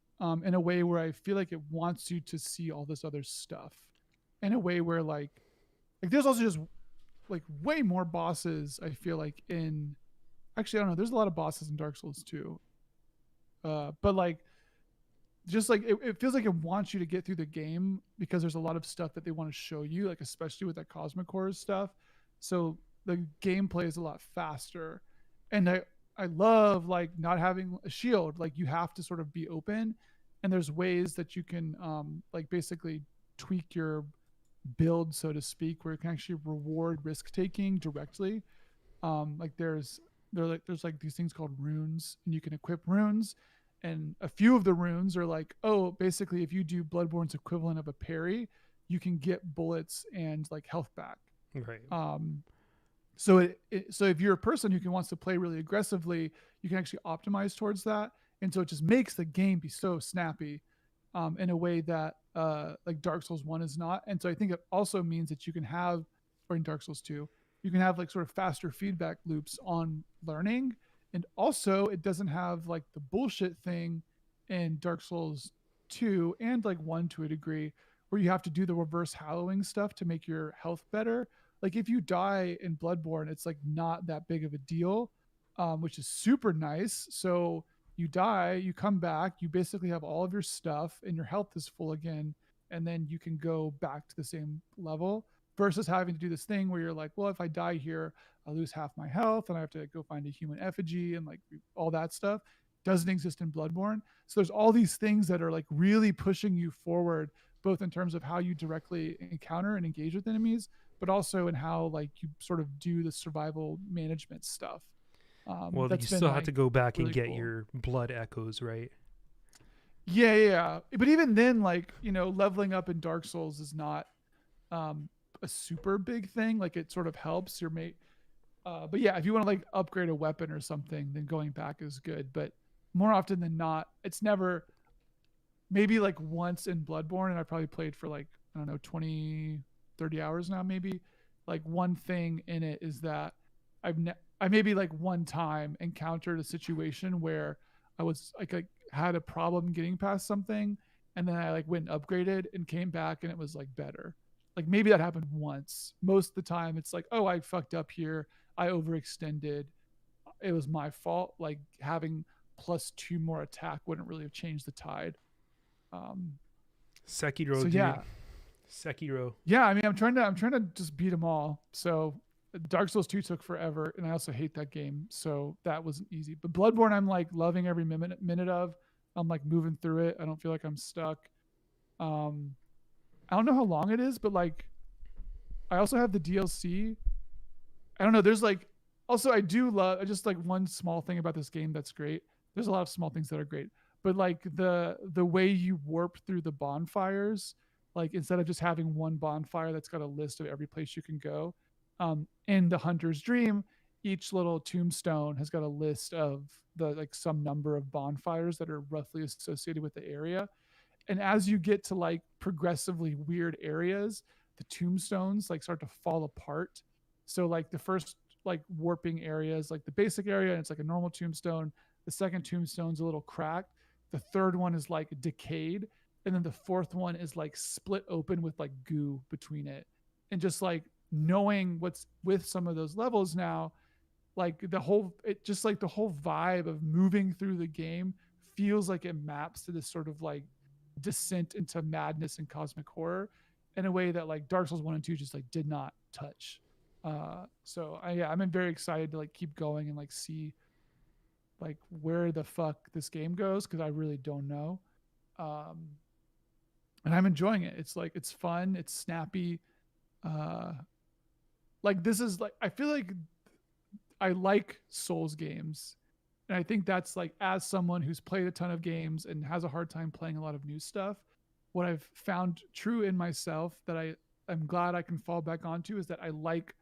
in a way where I feel like it wants you to see all this other stuff. In a way where like there's also just like way more bosses. I feel like in actually I don't know. There's a lot of bosses in Dark Souls too, but like just like it feels like it wants you to get through the game because there's a lot of stuff that they want to show you, like especially with that Cosmic Horrors stuff. So the gameplay is a lot faster, and I love like not having a shield. Like you have to sort of be open, and there's ways that you can like basically tweak your build, so to speak, where you can actually reward risk taking directly. Like there's like these things called runes, and you can equip runes, and a few of the runes are like, oh, basically if you do Bloodborne's equivalent of a parry, you can get bullets and like health back. Right. So if you're a person who wants to play really aggressively, you can actually optimize towards that, and so it just makes the game be so snappy in a way that like Dark Souls 1 is not. And so I think it also means that you can have, or in Dark Souls 2, you can have like sort of faster feedback loops on learning. And also it doesn't have like the bullshit thing in Dark Souls 2 and like 1 to a degree where you have to do the reverse hallowing stuff to make your health better. Like if you die in Bloodborne, it's like not that big of a deal, which is super nice. So you die, you come back, you basically have all of your stuff and your health is full again, and then you can go back to the same level versus having to do this thing where you're like, well, if I die here, I lose half my health and I have to go find a human effigy and like all that stuff doesn't exist in Bloodborne. So there's all these things that are like really pushing you forward, both in terms of how you directly encounter and engage with enemies, but also in how like you sort of do the survival management stuff. Well, you That's been still have like to go back and really get cool. your blood echoes, right? Yeah, yeah, yeah. But even then, like, leveling up in Dark Souls is not a super big thing. Like it sort of helps your mate. But yeah, if you want to like upgrade a weapon or something, then going back is good. But more often than not, it's never, maybe like once in Bloodborne, and I probably played for like, I don't know, 20, 30 hours now, maybe. Like one thing in it is that I maybe like one time encountered a situation where I had a problem getting past something, and then I like went and upgraded and came back and it was like better. Like maybe that happened once. Most of the time it's like, oh, I fucked up here. I overextended. It was my fault. Like having +2 more attack wouldn't really have changed the tide. Um, Sekiro, so dude. yeah, Sekiro. yeah. I mean, I'm trying to just beat them all. So Dark Souls 2 took forever, and I also hate that game, so that wasn't easy. But Bloodborne, I'm like loving every minute of. I'm like moving through it. I don't feel like I'm stuck. Um, I don't know how long it is, but like I also have the DLC. I don't know. There's like also I do love just like one small thing about this game that's great. There's a lot of small things that are great, but like the way you warp through the bonfires, like instead of just having one bonfire that's got a list of every place you can go, in the Hunter's Dream, each little tombstone has got a list of the like some number of bonfires that are roughly associated with the area. And as you get to like progressively weird areas, the tombstones like start to fall apart. So like the first like warping areas, like the basic area, and it's like a normal tombstone. The second tombstone's a little cracked. The third one is like decayed, and then the fourth one is like split open with like goo between it. And just like knowing what's with some of those levels now, like the whole vibe of moving through the game feels like it maps to this sort of like descent into madness and cosmic horror in a way that like Dark Souls 1 and 2 just like did not touch. So I'm very excited to like keep going and like see like where the fuck this game goes because I really don't know. Um, and I'm enjoying it. It's like it's fun, it's snappy. Uh, like this is like I feel like I like Souls games. And I think that's like as someone who's played a ton of games and has a hard time playing a lot of new stuff, what I've found true in myself that I'm glad I can fall back onto is that I like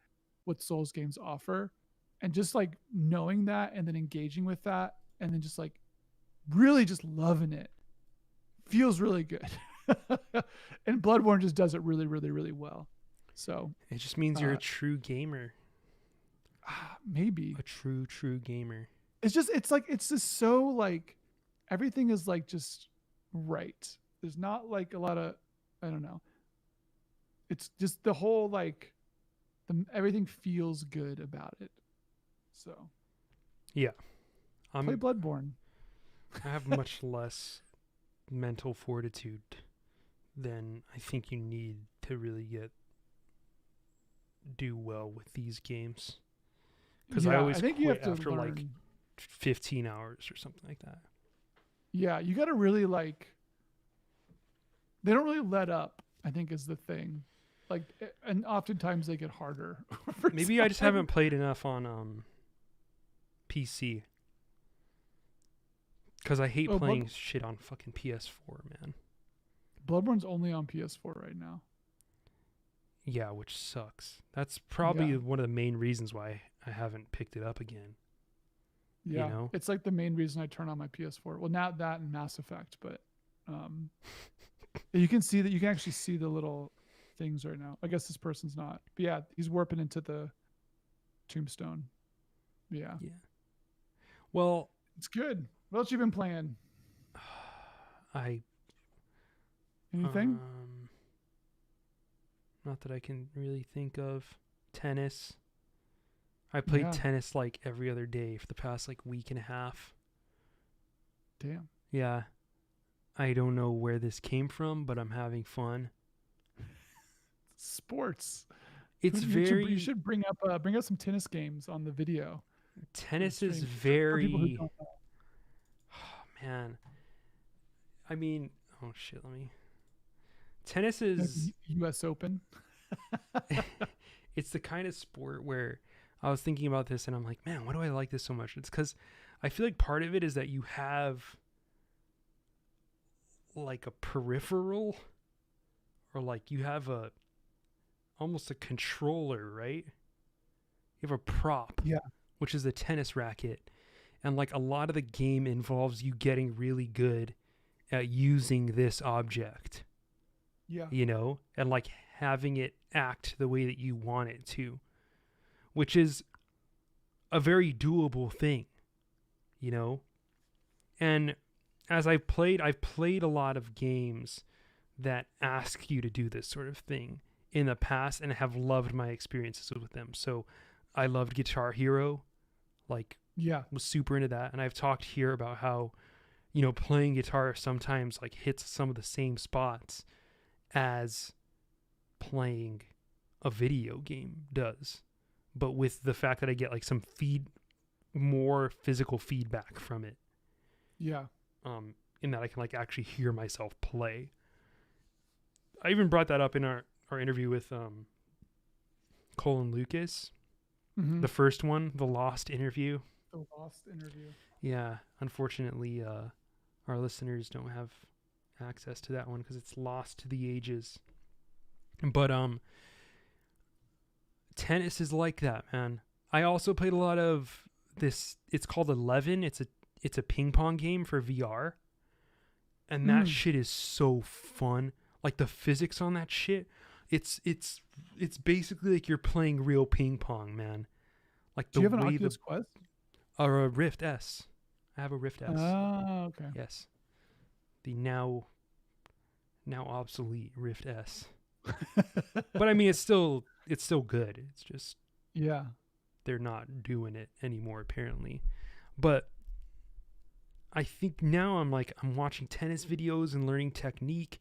what Souls games offer. And just like knowing that and then engaging with that and then just like really just loving it feels really good. And Bloodborne just does it really, really, really well. So It just means you're a true gamer. maybe A true gamer. it's just so like everything is like just right. There's not like a lot of I don't know. It's just the whole like everything feels good about it. So Yeah. play Bloodborne. I have much less mental fortitude than I think you need to really do well with these games. Because I always think quit you have to after learn. like 15 hours or something like that. Yeah, you got to really like. They don't really let up. I think is the thing, like, and oftentimes they get harder. Maybe I just haven't played enough on PC. Because I hate playing shit on fucking PS4, man. Bloodborne's only on PS4 right now. Yeah, which sucks. That's probably one of the main reasons why I haven't picked it up again. Yeah, you know? It's like the main reason I turn on my PS4. Well, not that and Mass Effect, but you can see that you can actually see the little things right now. I guess this person's not, but yeah, he's warping into the tombstone. Yeah. Well, it's good. What else you been playing? Anything? Not that I can really think of. Tennis. I played tennis like every other day for the past like week and a half. Damn. Yeah. I don't know where this came from, but I'm having fun. Sports. It's you should bring up some tennis games on the video. Tennis is very. For people who don't know. Oh, man. I mean, oh shit. Tennis is U.S. Open. It's the kind of sport where I was thinking about this and I'm like, man, why do I like this so much? It's because I feel like part of it is that you have like a peripheral or like you have almost a controller, right? You have a prop, which is a tennis racket. And like a lot of the game involves you getting really good at using this object. Yeah. You know, and like having it act the way that you want it to, which is a very doable thing, you know? And as I've played a lot of games that ask you to do this sort of thing in the past and have loved my experiences with them. So I loved Guitar Hero, was super into that. And I've talked here about how, you know, playing guitar sometimes like hits some of the same spots as playing a video game does, but with the fact that I get like some more physical feedback from it. Yeah. In that I can like actually hear myself play. I even brought that up in our interview with Colin Lucas. The first one, the Lost interview. The Lost interview. Yeah. Unfortunately, our listeners don't have access to that one because it's lost to the ages. But tennis is like that, man. I also played a lot of this. It's called 11. It's a ping pong game for VR, and that shit is so fun. Like the physics on that shit, it's basically like you're playing real ping pong, man. Like do you have an Oculus Quest or a Rift S? I have a Rift S. Oh, okay. Yes, the now obsolete Rift S. But I mean, it's still good. It's just they're not doing it anymore apparently. But I think now I'm watching tennis videos and learning technique,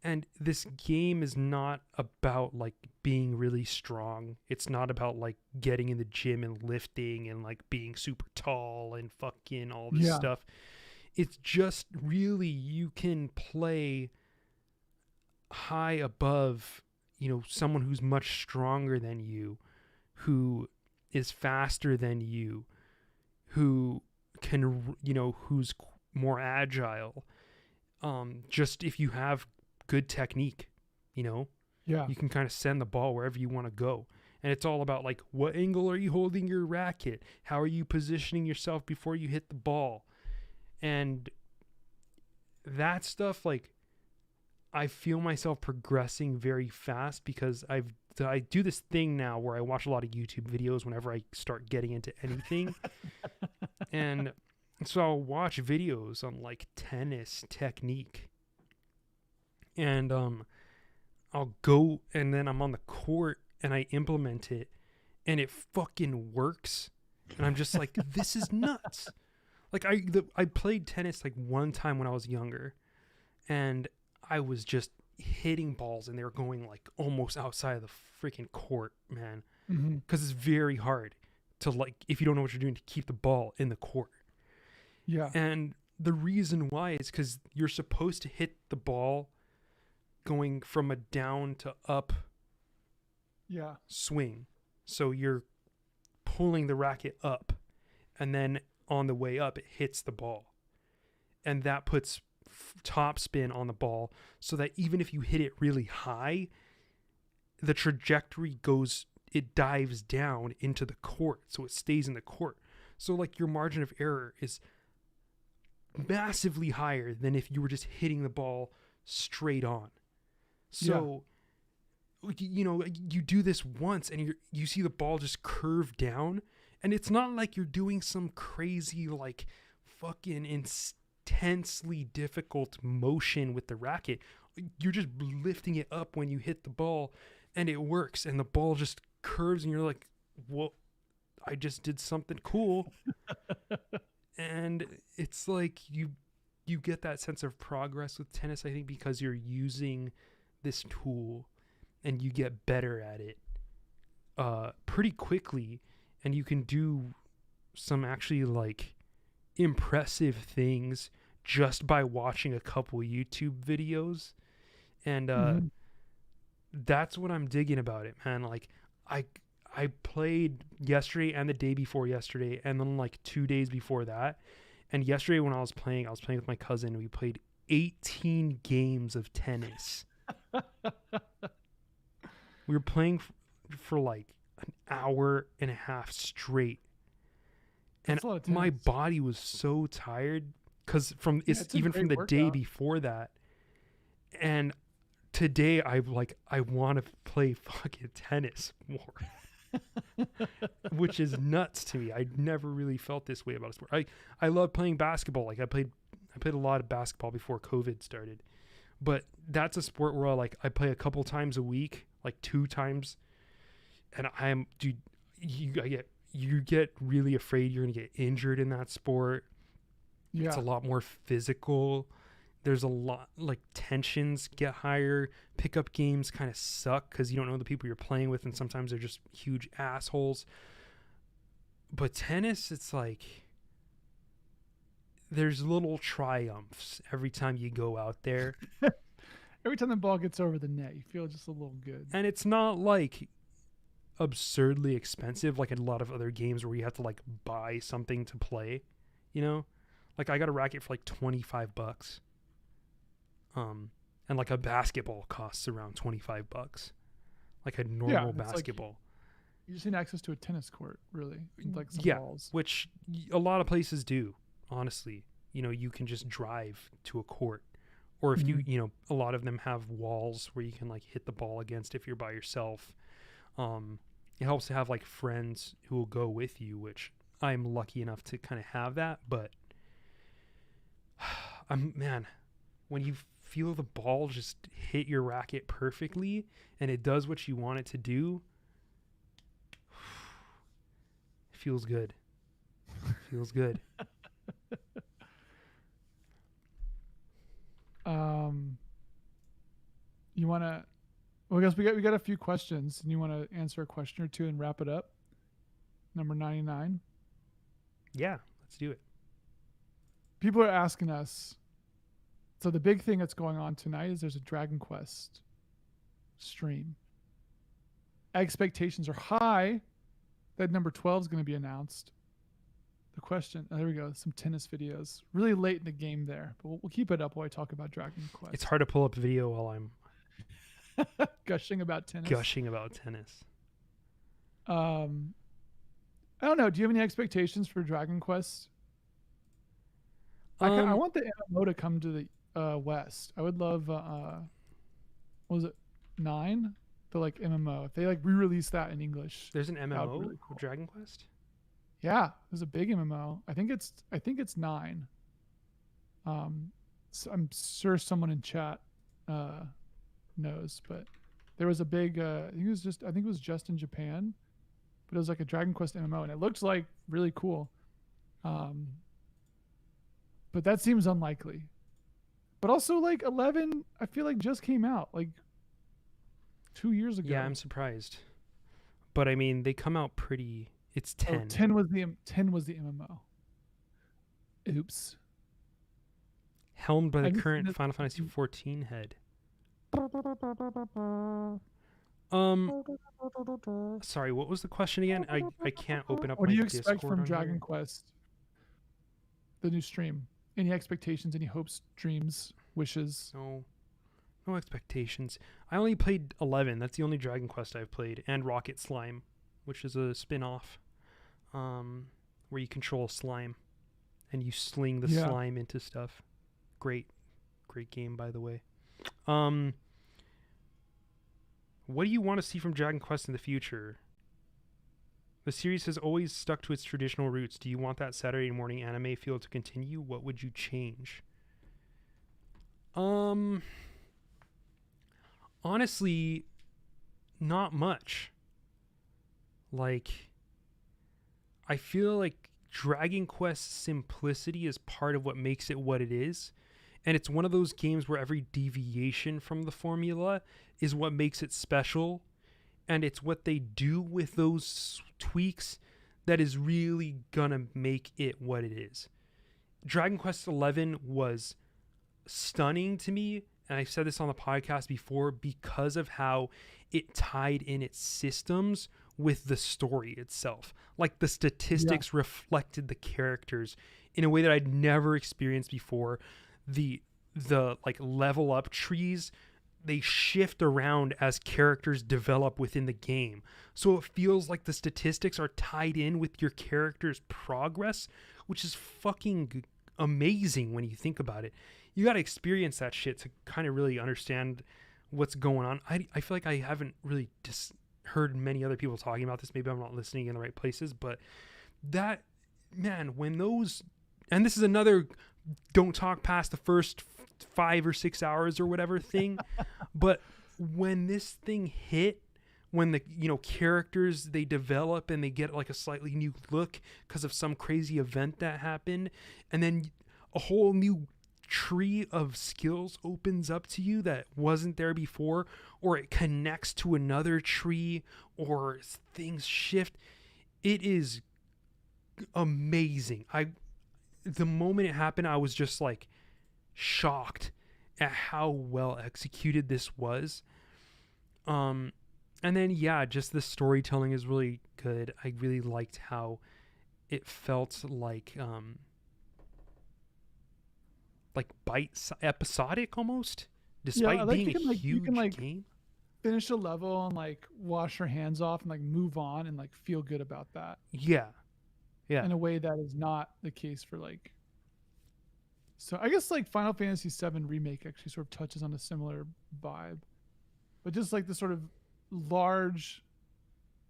And this game is not about like being really strong. It's not about like getting in the gym and lifting and like being super tall and fucking all this Yeah. stuff. It's just really you can play high above, someone who's much stronger than you, who is faster than you, who can, who's more agile. Just if you have good technique, Yeah. you can kind of send the ball wherever you want to go. And it's all about like, what angle are you holding your racket? How are you positioning yourself before you hit the ball? And that stuff, like, I feel myself progressing very fast because I do this thing now where I watch a lot of YouTube videos whenever I start getting into anything. And so I'll watch videos on like tennis technique. And I'll go and then I'm on the court and I implement it and it fucking works. And I'm just like, this is nuts. Like I played tennis like one time when I was younger, and I was just hitting balls and they were going like almost outside of the freaking court, man. Mm-hmm. Because it's very hard to, like, if you don't know what you're doing, to keep the ball in the court. Yeah. And the reason why is because you're supposed to hit the ball going from a down to up Yeah. swing. So you're pulling the racket up, and then on the way up, it hits the ball. And that puts top spin on the ball so that even if you hit it really high, the trajectory it dives down into the court. So it stays in the court. So like your margin of error is massively higher than if you were just hitting the ball straight on. So, you do this once and you see the ball just curve down, and it's not like you're doing some crazy, like, fucking intensely difficult motion with the racket. You're just lifting it up when you hit the ball, and it works, and the ball just curves, and you're like, well, I just did something cool. And it's like you get that sense of progress with tennis, I think, because you're using this tool and you get better at it pretty quickly, and you can do some actually like impressive things just by watching a couple YouTube videos. And that's what I'm digging about it, man. Like I played yesterday and the day before yesterday and then like 2 days before that. And yesterday when I was playing with my cousin. We played 18 games of tennis. We were playing for like an hour and a half straight. That's And a lot of my tennis. body was so tired because It's a even from great the day workout. before that. And today I want to play fucking tennis more. Which is nuts to me. I never really felt this way about a sport. I love playing basketball. Like I played a lot of basketball before COVID started. But that's a sport where I play a couple times a week, like 2 times, and you get really afraid you're going to get injured in that sport. It's a Yeah. lot more physical. There's a lot, like, tensions get higher. Pickup games kind of suck because you don't know the people you're playing with, and sometimes they're just huge assholes. But tennis, it's like there's little triumphs every time you go out there. Every time the ball gets over the net, you feel just a little good. And it's not like absurdly expensive like a lot of other games where you have to like buy something to play, you know? Like I got a racket for like $25. And like a basketball costs around $25. Like a Yeah. normal It's like basketball. you just need access to a tennis court, really, and like some Yeah, balls. which a lot of places do, honestly. You can just drive to a court. Or if Mhm. a lot of them have walls where you can like hit the ball against if you're by yourself. It helps to have like friends who will go with you, which I'm lucky enough to kind of have that. But man, when you feel the ball just hit your racket perfectly and it does what you want it to do, it feels good. Feels good. Um, You want to? Well, I guess we got a few questions, and you want to answer a question or two and wrap it up. Number 99. Yeah, let's do it. People are asking us. So the big thing that's going on tonight is there's a Dragon Quest stream. Expectations are high that number 12 is going to be announced. The question, there we go, some tennis videos. Really late in the game there, but we'll keep it up while I talk about Dragon Quest. It's hard to pull up a video while I'm gushing about tennis. I don't know. Do you have any expectations for Dragon Quest? I want the MMO to come to the West. I would love, what was it, 9? The like MMO. If they like re-release that in English. There's an MMO really cool. of Dragon Quest? Yeah, there's a big MMO. I think it's 9. So I'm sure someone in chat knows, but there was a big I think it was just in Japan, but it was like a Dragon Quest MMO and it looked like really cool. But that seems unlikely. But also like 11 I feel like just came out like 2 years ago. Yeah, I'm surprised. But I mean, they come out pretty. It's 10. 10 was the MMO. Oops. Helmed by the current Final Fantasy 14 head. Sorry, what was the question again? I can't open up. What my do you expect Discord from on Dragon here. Quest? The new stream. Any expectations? Any hopes? Dreams? Wishes? No expectations. I only played 11. That's the only Dragon Quest I've played, and Rocket Slime, which is a spin-off, where you control slime, and you sling the slime into stuff. Great game, by the way. What do you want to see from Dragon Quest in the future? The series has always stuck to its traditional roots. Do you want that Saturday morning anime feel to continue? What would you change? Honestly, not much. Like, I feel like Dragon Quest's simplicity is part of what makes it what it is. And it's one of those games where every deviation from the formula is what makes it special. And it's what they do with those tweaks that is really gonna make it what it is. Dragon Quest XI was stunning to me, and I've said this on the podcast before, because of how it tied in its systems with the story itself. Like, the statistics reflected the characters in a way that I'd never experienced before. The like level up trees, they shift around as characters develop within the game. So it feels like the statistics are tied in with your character's progress, which is fucking amazing when you think about it. You got to experience that shit to kind of really understand what's going on. I feel like I haven't really just heard many other people talking about this. Maybe I'm not listening in the right places, but that, man, when those, and this is another don't talk past the first 5 or 6 hours or whatever thing, but when this thing hit, when the characters, they develop and they get like a slightly new look because of some crazy event that happened, and then a whole new tree of skills opens up to you that wasn't there before, or it connects to another tree, or things shift, it is amazing. The moment it happened, I was just like shocked at how well executed this was. And then just the storytelling is really good. I really liked how it felt like episodic almost, despite being a huge game. Finish a level and like wash your hands off and like move on and like feel good about that. Yeah. In a way that is not the case for like. So I guess like Final Fantasy VII Remake actually sort of touches on a similar vibe, but just like the sort of large,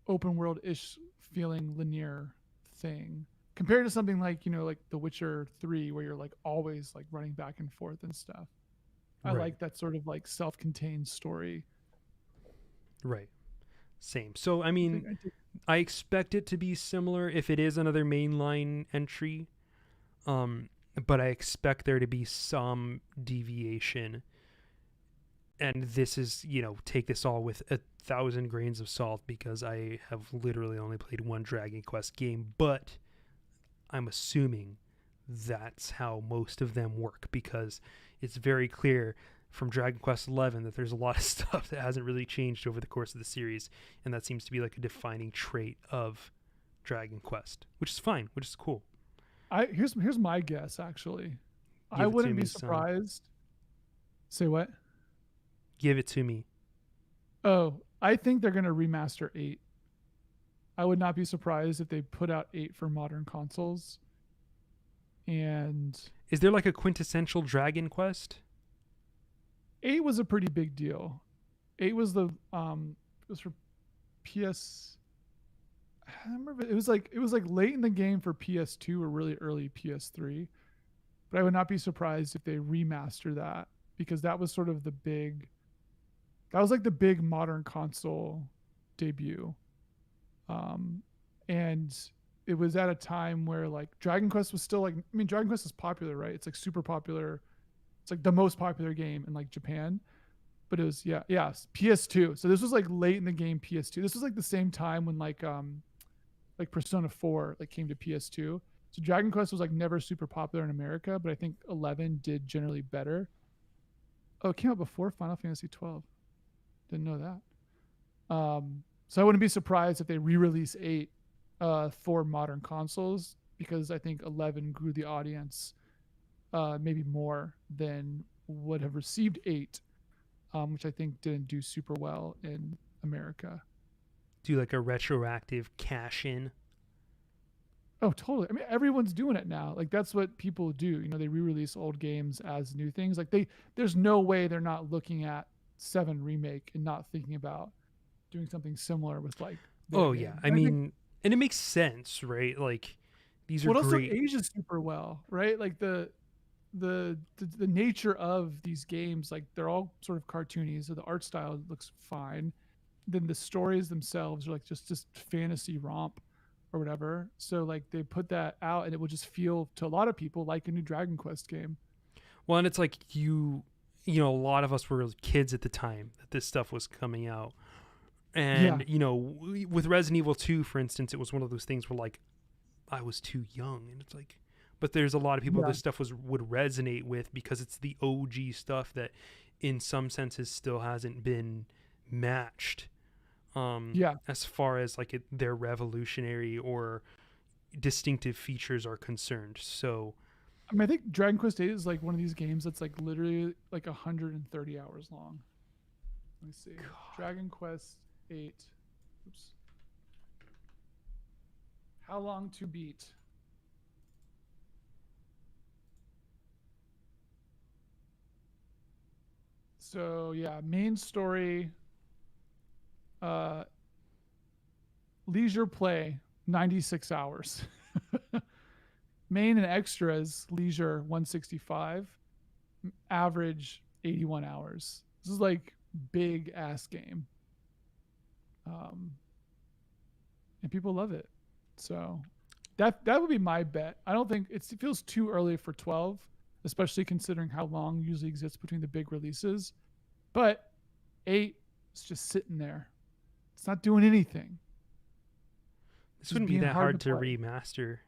open world-ish feeling linear thing compared to something like like The Witcher 3, where you're like always like running back and forth and stuff. I like that sort of like self-contained story. Right. Same. So I mean, I expect it to be similar if it is another mainline entry, but I expect there to be some deviation and this is, take this all with 1,000 grains of salt because I have literally only played one Dragon Quest game, but I'm assuming that's how most of them work because it's very clear from Dragon Quest XI that there's a lot of stuff that hasn't really changed over the course of the series, and that seems to be like a defining trait of Dragon Quest, which is fine, which is cool. Here's my guess actually. I Give it to wouldn't me, be son. surprised. Say what? Give it to me. Oh, I think they're gonna remaster 8. I would not be surprised if they put out 8 for modern consoles. And Is there like a quintessential Dragon Quest? 8 was a pretty big deal. 8 was it was for PS. I remember it was like late in the game for PS2 or really early PS3. But I would not be surprised if they remaster that because that was sort of that was like the big modern console debut. And it was at a time where like Dragon Quest was still Dragon Quest is popular, right? It's like super popular. It's like the most popular game in like Japan. But it was PS2. So this was like late in the game PS2. This was like the same time when like Persona 4 like came to PS2. So Dragon Quest was like never super popular in America, but I think 11 did generally better. Oh, it came out before Final Fantasy 12. Didn't know that. So I wouldn't be surprised if they re-release 8 for modern consoles because I think 11 grew the audience maybe more than would have received 8, which I think didn't do super well in America. Do like a retroactive cash in? Oh, totally. I mean, everyone's doing it now. Like that's what people do. They re-release old games as new things. Like there's no way they're not looking at 7 remake and not thinking about doing something similar with like their Oh, game. yeah. I mean, and it makes sense, right? Like, these are What also great. ages super well, right? Like the nature of these games, like they're all sort of cartoony, so the art style looks fine. Then the stories themselves are like just fantasy romp or whatever. So like they put that out and it will just feel to a lot of people like a new Dragon Quest game. Well, and it's like a lot of us were kids at the time that this stuff was coming out. Yeah. And, with Resident Evil 2, for instance, it was one of those things where, like, I was too young. And it's like, but there's a lot of people Yeah. this stuff would resonate with because it's the OG stuff that, in some senses, still hasn't been matched. Yeah. As far as, like, their revolutionary or distinctive features are concerned. So, I mean, I think Dragon Quest 8 is like one of these games that's like literally like 130 hours long. Let me see. God. Dragon Quest 8. Oops. How long to beat? So yeah, main story, leisure play, 96 hours. Main and extras, leisure 165, average 81 hours. This is like big ass game. And people love it. So that would be my bet. I don't think it feels too early for 12, especially considering how long usually exists between the big releases. But 8 is just sitting there. It's not doing anything. this wouldn't be being that hard to play. remaster.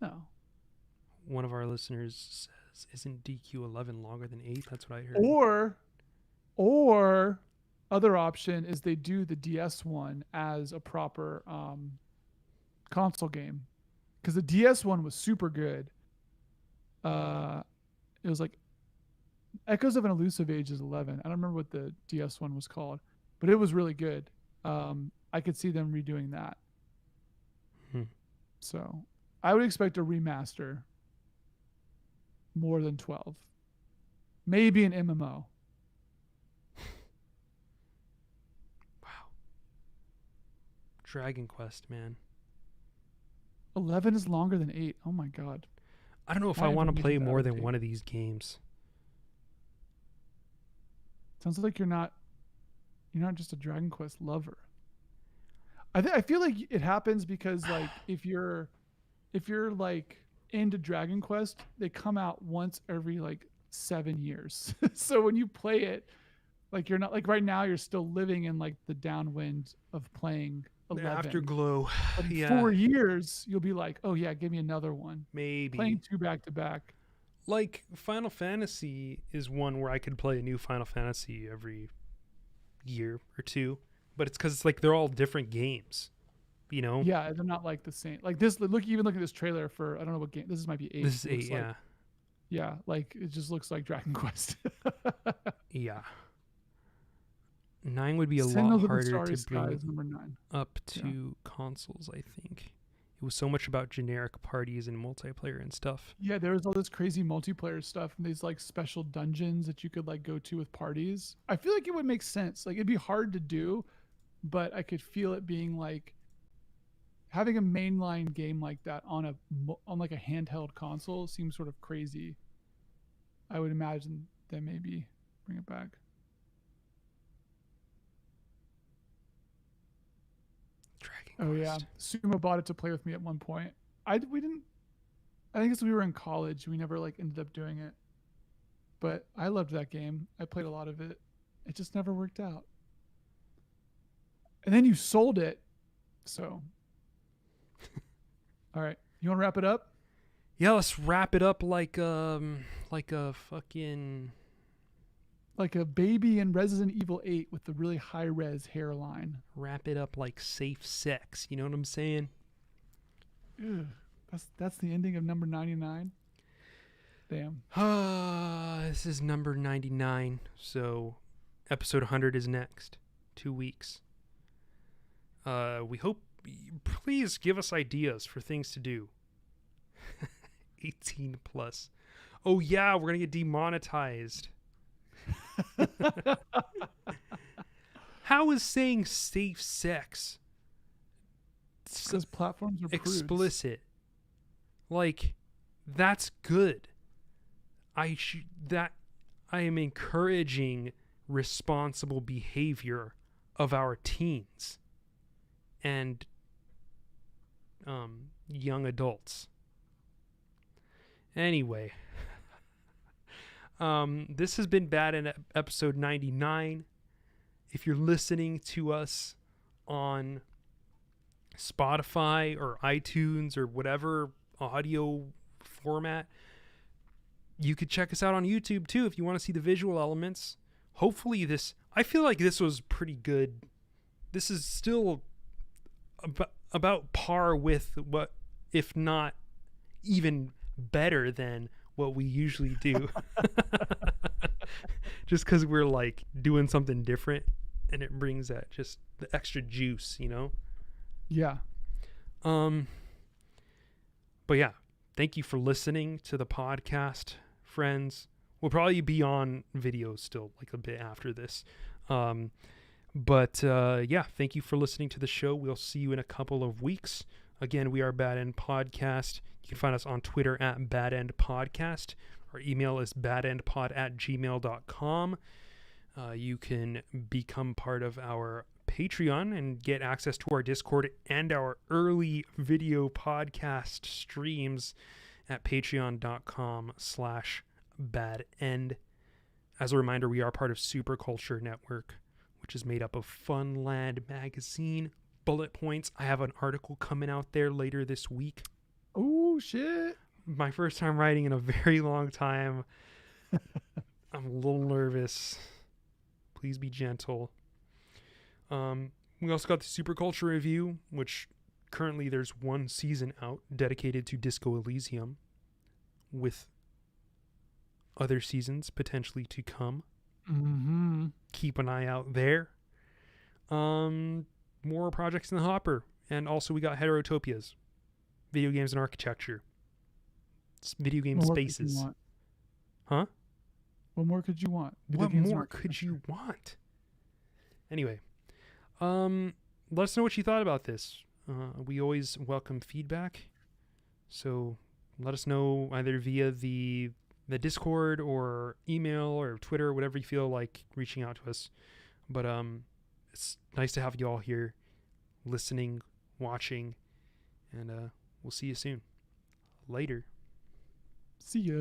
No. One of our listeners says, "Isn't DQ11 longer than 8?" That's what I heard. Or other option is they do the DS one as a proper console game, because the DS one was super good. It was like Echoes of an Elusive Age is 11. I don't remember what the DS one was called, but it was really good. I could see them redoing that. So I would expect a remaster more than 12. Maybe an MMO. Wow. Dragon Quest, man. 11 is longer than 8. Oh my god. I don't know if That I want to play information's more out of than date. one of these games. Sounds like you're not just a Dragon Quest lover. I feel like it happens because like if you're like into Dragon Quest, they come out once every like 7 years. So when you play it, like you're not like right now you're still living in like the downwind of playing The 11. afterglow. But in Yeah, 4 years, you'll be like, oh yeah, give me another one. maybe. Playing two back to back. Like Final Fantasy is one where I could play a new Final Fantasy every year or two, but it's because it's like they're all different games, you know. Yeah, they're not like the same. Like this, look at this trailer for I don't know what game. This might be eight. This is It looks 8, like yeah. yeah, like it just looks like Dragon Quest. Yeah. 9 would be a lot Signals of the harder Starry to bring Skies #9. up Yeah. to consoles, I think. It was so much about generic parties and multiplayer and stuff. Yeah, there was all this crazy multiplayer stuff and these like special dungeons that you could like go to with parties. I feel like it would make sense. Like it'd be hard to do, but I could feel it being like having a mainline game like that on on like a handheld console seems sort of crazy. I would imagine that maybe bring it back. Dragon Oh yeah, Quest. Sumo bought it to play with me at one point. We didn't. I think it's we were in college. We never like ended up doing it. But I loved that game. I played a lot of it. It just never worked out. And then you sold it. So, all right. You want to wrap it up? Yeah, let's wrap it up like a fucking Like a baby in Resident Evil 8 with the really high res hairline. wrap it up like safe sex. You know what I'm saying? Ugh. That's the ending of number 99. Damn. This is number 99. So episode 100 is next. 2 weeks. We hope please give us ideas for things to do. 18 plus. Oh yeah, we're going to get demonetized. How is saying safe sex Because platforms are prudes. explicit? Like, that's good. I am encouraging responsible behavior of our teens and young adults. Anyway, this has been Bad in episode 99. If you're listening to us on Spotify or iTunes or whatever audio format, you could check us out on YouTube too if you want to see the visual elements. Hopefully I feel like this was pretty good. This is still about par with what, if not even better than what we usually do. Just because we're like doing something different and it brings that just the extra juice, you know? Yeah. But yeah, thank you for listening to the podcast, friends. We'll probably be on video still like a bit after this. But yeah, thank you for listening to the show. We'll see you in a couple of weeks. Again, we are Bad End Podcast. You can find us on Twitter at Bad End Podcast. Our email is badendpod@gmail.com. You can become part of our Patreon and get access to our Discord and our early video podcast streams at patreon.com/badend. As a reminder, we are part of Superculture Network, which is made up of Funland Magazine, Bullet Points. I have an article coming out there later this week. Oh, shit. My first time writing in a very long time. I'm a little nervous. Please be gentle. We also got the Superculture Review, which currently there's one season out dedicated to Disco Elysium, with other seasons potentially to come. Mm-hmm. Keep an eye out there. More projects in the hopper. And also we got Heterotopias, video games and architecture. Video game spaces. Huh? What more could you want? What more could you want? Anyway, let us know what you thought about this. We always welcome feedback. So let us know either via the Discord or email or Twitter, whatever you feel like reaching out to us. But it's nice to have you all here listening, watching, and we'll see you soon. Later. See ya.